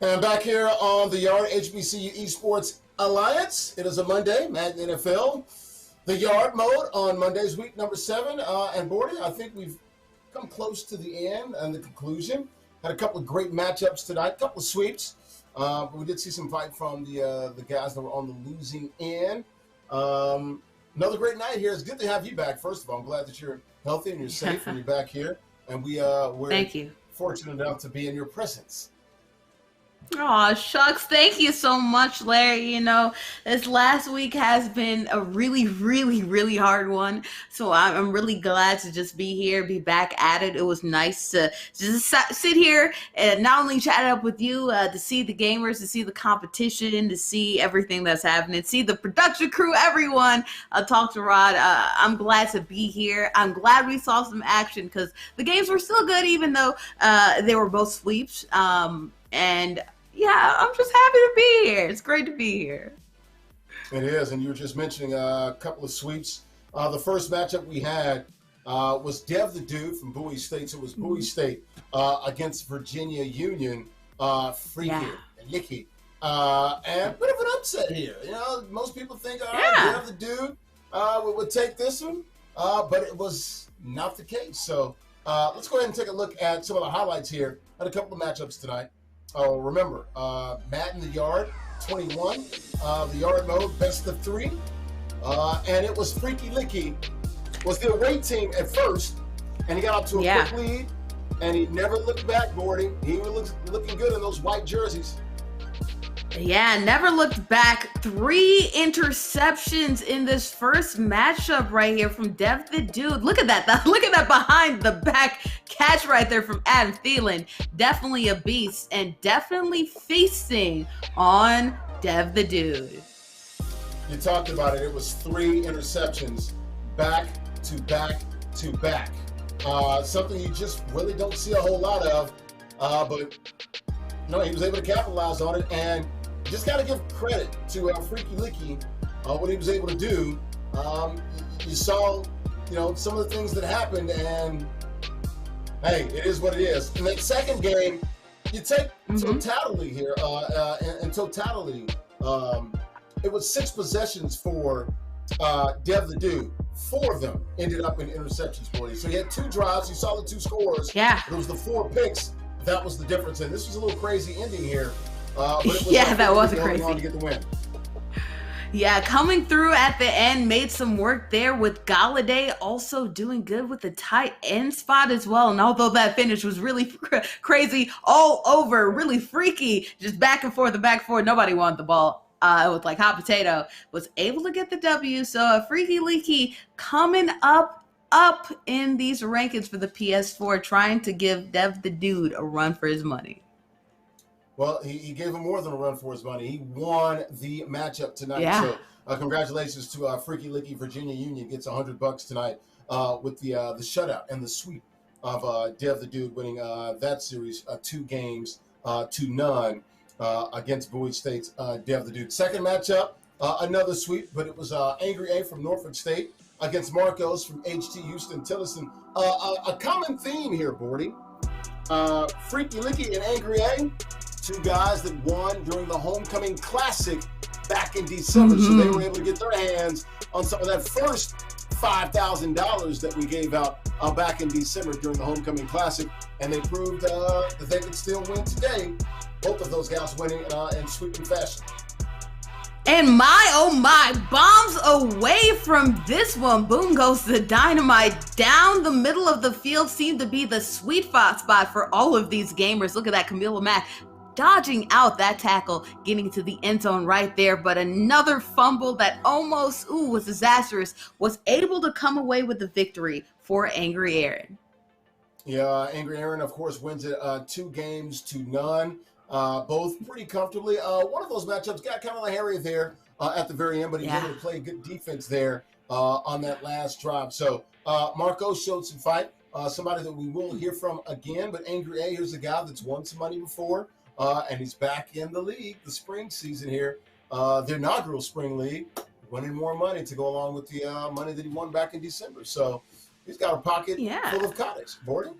And back here on the Yard HBCU Esports Alliance. It is a Monday, Madden NFL. The Yard mode on Mondays, week number 7. And Bordy, I think we've come close to the end and the conclusion. Had a couple of great matchups tonight, a couple of sweeps. But we did see some fight from the guys that were on the losing end. Another great night here. It's good to have you back, first of all. I'm glad that you're healthy and you're safe and you're back here. And we're Thank you. Fortunate enough to be in your presence. Oh, shucks. Thank you so much, Larry. You know, this last week has been a really, really, really hard one. So I'm really glad to just be here, be back at it. It was nice to just sit here and not only chat up with you, to see the gamers, to see the competition, to see everything that's happening, see the production crew, everyone. Talk to Rod. I'm glad to be here. I'm glad we saw some action because the games were still good, even though they were both sweeps. And yeah, I'm just happy to be here. It's great to be here. It is, and you were just mentioning a couple of sweeps. The first matchup we had was Dev the Dude from Bowie State. So it was Bowie State against Virginia Union. Freaky and Licky. And a bit of an upset here. You know, most people think, Dev the Dude would take this one, but it was not the case. So let's go ahead and take a look at some of the highlights here at a couple of matchups tonight. Oh, remember, Madden the Yard 21, the Yard mode, best of 3. And it was Freaky Licky, was the away team at first, and he got up to a quick lead, and he never looked back, Gordy. He was looking good in those white jerseys. Yeah, never looked back. 3 interceptions in this first matchup right here from Dev the Dude. Look at that. Look at that behind the back catch right there from Adam Thielen. Definitely a beast and definitely feasting on Dev the Dude. You talked about it. It was 3 interceptions back to back to back. Something you just really don't see a whole lot of. But no, he was able to capitalize on it, and just got to give credit to Freaky Licky, what he was able to do. You saw, some of the things that happened, and hey, it is what it is. In that second game, you take totality here. In totality, it was 6 possessions for Dev the Dude. 4 of them ended up in interceptions for you. So he had 2 drives. You saw the 2 scores. Yeah. It was the 4 picks. That was the difference. And this was a little crazy ending here. But it was that was crazy. To get the win. Yeah, coming through at the end, made some work there with Galladay also doing good with the tight end spot as well. And although that finish was really crazy all over, really freaky, just back and forth, nobody wanted the ball. It was like hot potato, was able to get the W. So Freaky Leaky coming up in these rankings for the PS4, trying to give Dev the Dude a run for his money. Well, he gave him more than a run for his money. He won the matchup tonight. Yeah. So congratulations to Freaky Licky. Virginia Union gets $100 tonight with the shutout and the sweep of Dev the Dude winning that series 2 games to none against Bowie State's Dev the Dude. Second matchup, another sweep, but it was Angry A from Norfolk State against Marcos from HT Houston Tillotson. A common theme here, Bordy. Freaky Licky and Angry A, 2 guys that won during the Homecoming Classic back in December. So they were able to get their hands on some of that first $5,000 that we gave out back in December during the Homecoming Classic. And they proved that they could still win today. Both of those guys winning in sweeping fashion. And my, bombs away from this one. Boom goes the dynamite down the middle of the field. Seemed to be the sweet spot for all of these gamers. Look at that, Camilla Mack dodging out that tackle, getting to the end zone right there. But another fumble that almost was disastrous, was able to come away with the victory for Angry Aaron. Yeah, Angry Aaron, of course, wins it 2 games to none. Both pretty comfortably. One of those matchups got kind of hairy there at the very end, but he was able to play good defense there on that last drive. So Marco showed some fight, somebody that we will hear from again. But Angry A, here's a guy that's won some money before, and he's back in the league, the spring season here, the inaugural spring league, winning more money to go along with the money that he won back in December. So he's got a pocket full of cottage. Bordy?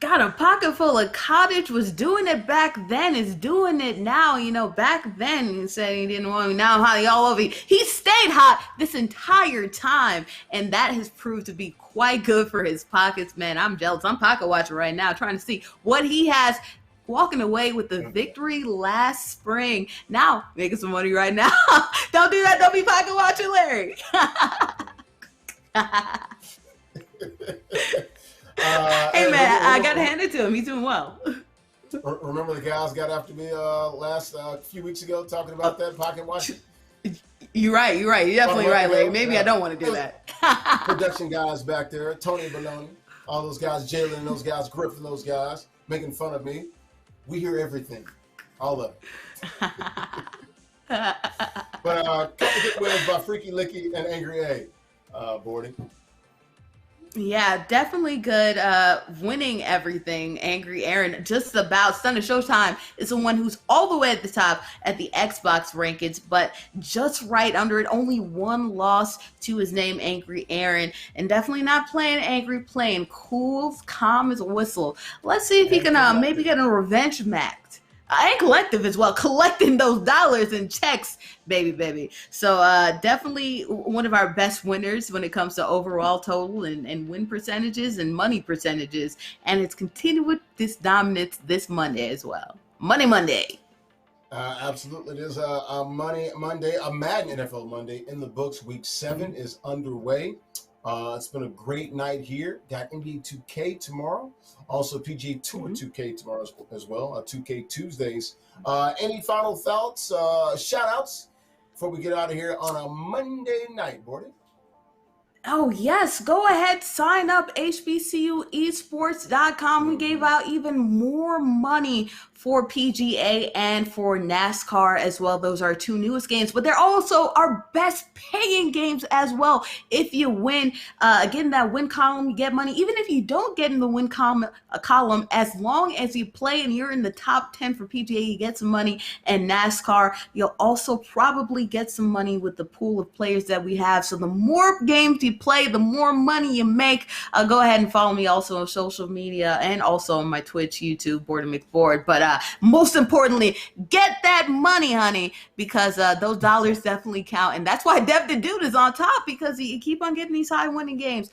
Got a pocket full of cottage, was doing it back then, is doing it now. Back then he said he didn't want me. Now I'm hot all over you. He stayed hot this entire time, and that has proved to be quite good for his pockets, man. I'm jealous. I'm pocket watching right now, trying to see what he has walking away with the victory last spring. Now, making some money right now. Don't do that. Don't be pocket watching, Larry. Hey man, I gotta hand it to him. He's doing well. Remember the guys got after me last few weeks ago talking about that pocket watching? You're right. You're definitely right, Larry. Maybe I don't want to do that. Production guys back there, Tony Baloney, all those guys, Jalen and those guys, Griffin, those guys, making fun of me. We hear everything, all of it. But couple good wins by Freaky Licky and Angry A. Bordy. Yeah, definitely good. Winning everything. Angry Aaron, just about. Stunning Showtime is the one who's all the way at the top at the Xbox rankings, but just right under it. Only one loss to his name, Angry Aaron, and definitely not playing angry, playing cool, calm as a whistle. Let's see if he can maybe get a revenge match. And collective as well, collecting those dollars and checks, baby. So definitely one of our best winners when it comes to overall total and win percentages and money percentages. And it's continued with this dominance this Monday as well. Money Monday. Absolutely. It is a Money Monday, a Madden NFL Monday in the books. Week 7 is underway. It's been a great night here. Got NBA 2K tomorrow. Also PGA Tour 2K tomorrow as well. 2K Tuesdays. Any final thoughts, shout outs before we get out of here on a Monday night, Bordy? Oh, yes. Go ahead. Sign up. HBCUesports.com. We gave out even more money for PGA and for NASCAR as well. Those are 2 newest games, but they're also our best paying games as well. If you win, get in that win column, you get money. Even if you don't get in the win column, as long as you play and you're in the top 10 for PGA, you get some money. And NASCAR, you'll also probably get some money with the pool of players that we have. So the more games you play, the more money you make. Go ahead and follow me also on social media and also on my Twitch, YouTube, Board and McBoard. But most importantly, get that money, honey, because those dollars definitely count. And that's why Dev the Dude is on top, because you keep on getting these high winning games.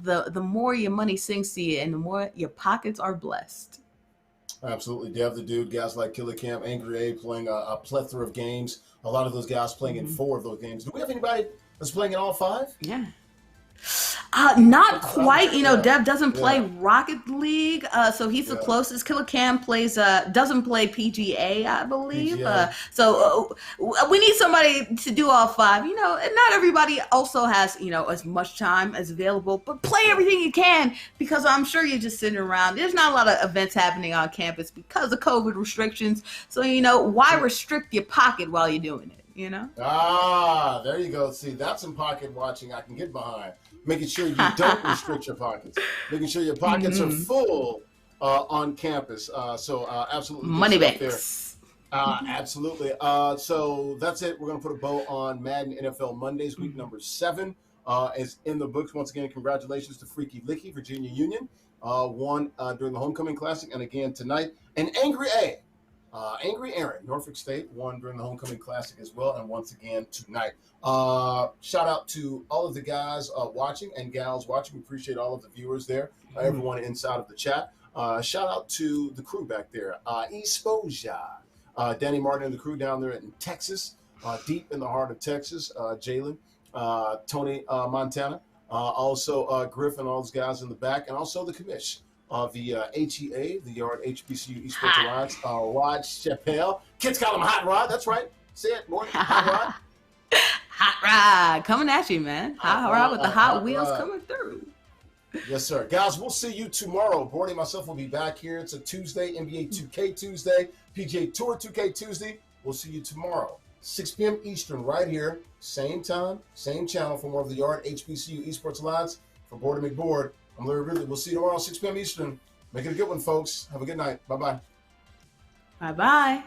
The more your money sings to you and the more your pockets are blessed. Absolutely. Dev the Dude, guys like Killer Camp, Angry A playing a plethora of games. A lot of those guys playing in 4 of those games. Do we have anybody that's playing in all 5? Yeah. Not quite. Dev doesn't play Rocket League, so he's the closest. Killer Cam doesn't play PGA, I believe. So we need somebody to do all 5. And not everybody also has as much time as available, but play everything you can, because I'm sure you're just sitting around. There's not a lot of events happening on campus because of COVID restrictions. So why restrict your pocket while you're doing it? There you go. See, that's some pocket watching I can get behind. Making sure you don't restrict your pockets. Making sure your pockets are full on campus. So absolutely. Money banks. Absolutely. So that's it. We're going to put a bow on Madden NFL Mondays. Week number 7 is in the books. Once again, congratulations to Freaky Licky, Virginia Union. Won during the Homecoming Classic and again tonight. And Angry A. Angry Aaron, Norfolk State, won during the Homecoming Classic as well, and once again tonight. Shout out to all of the guys watching and gals watching. We appreciate all of the viewers there, everyone inside of the chat. Shout out to the crew back there. Exposure, Danny Martin and the crew down there in Texas, deep in the heart of Texas. Jalen, Tony Montana, also Griff and all those guys in the back, and also the commish. The HEA, the Yard HBCU Esports Alliance, Rod Chappelle. Kids call him Hot Rod. That's right. Say it, Morty. Hot Rod. Hot Rod. Coming at you, man. Hot Rod with the hot wheels coming through. Yes, sir. Guys, we'll see you tomorrow. Bordy and myself will be back here. It's a Tuesday, NBA 2K Tuesday, PGA Tour 2K Tuesday. We'll see you tomorrow, 6 p.m. Eastern, right here. Same time, same channel for more of the Yard HBCU Esports Alliance. For Board and McBoard, I'm Larry Ridley. We'll see you tomorrow, 6 p.m. Eastern. Make it a good one, folks. Have a good night. Bye-bye. Bye-bye.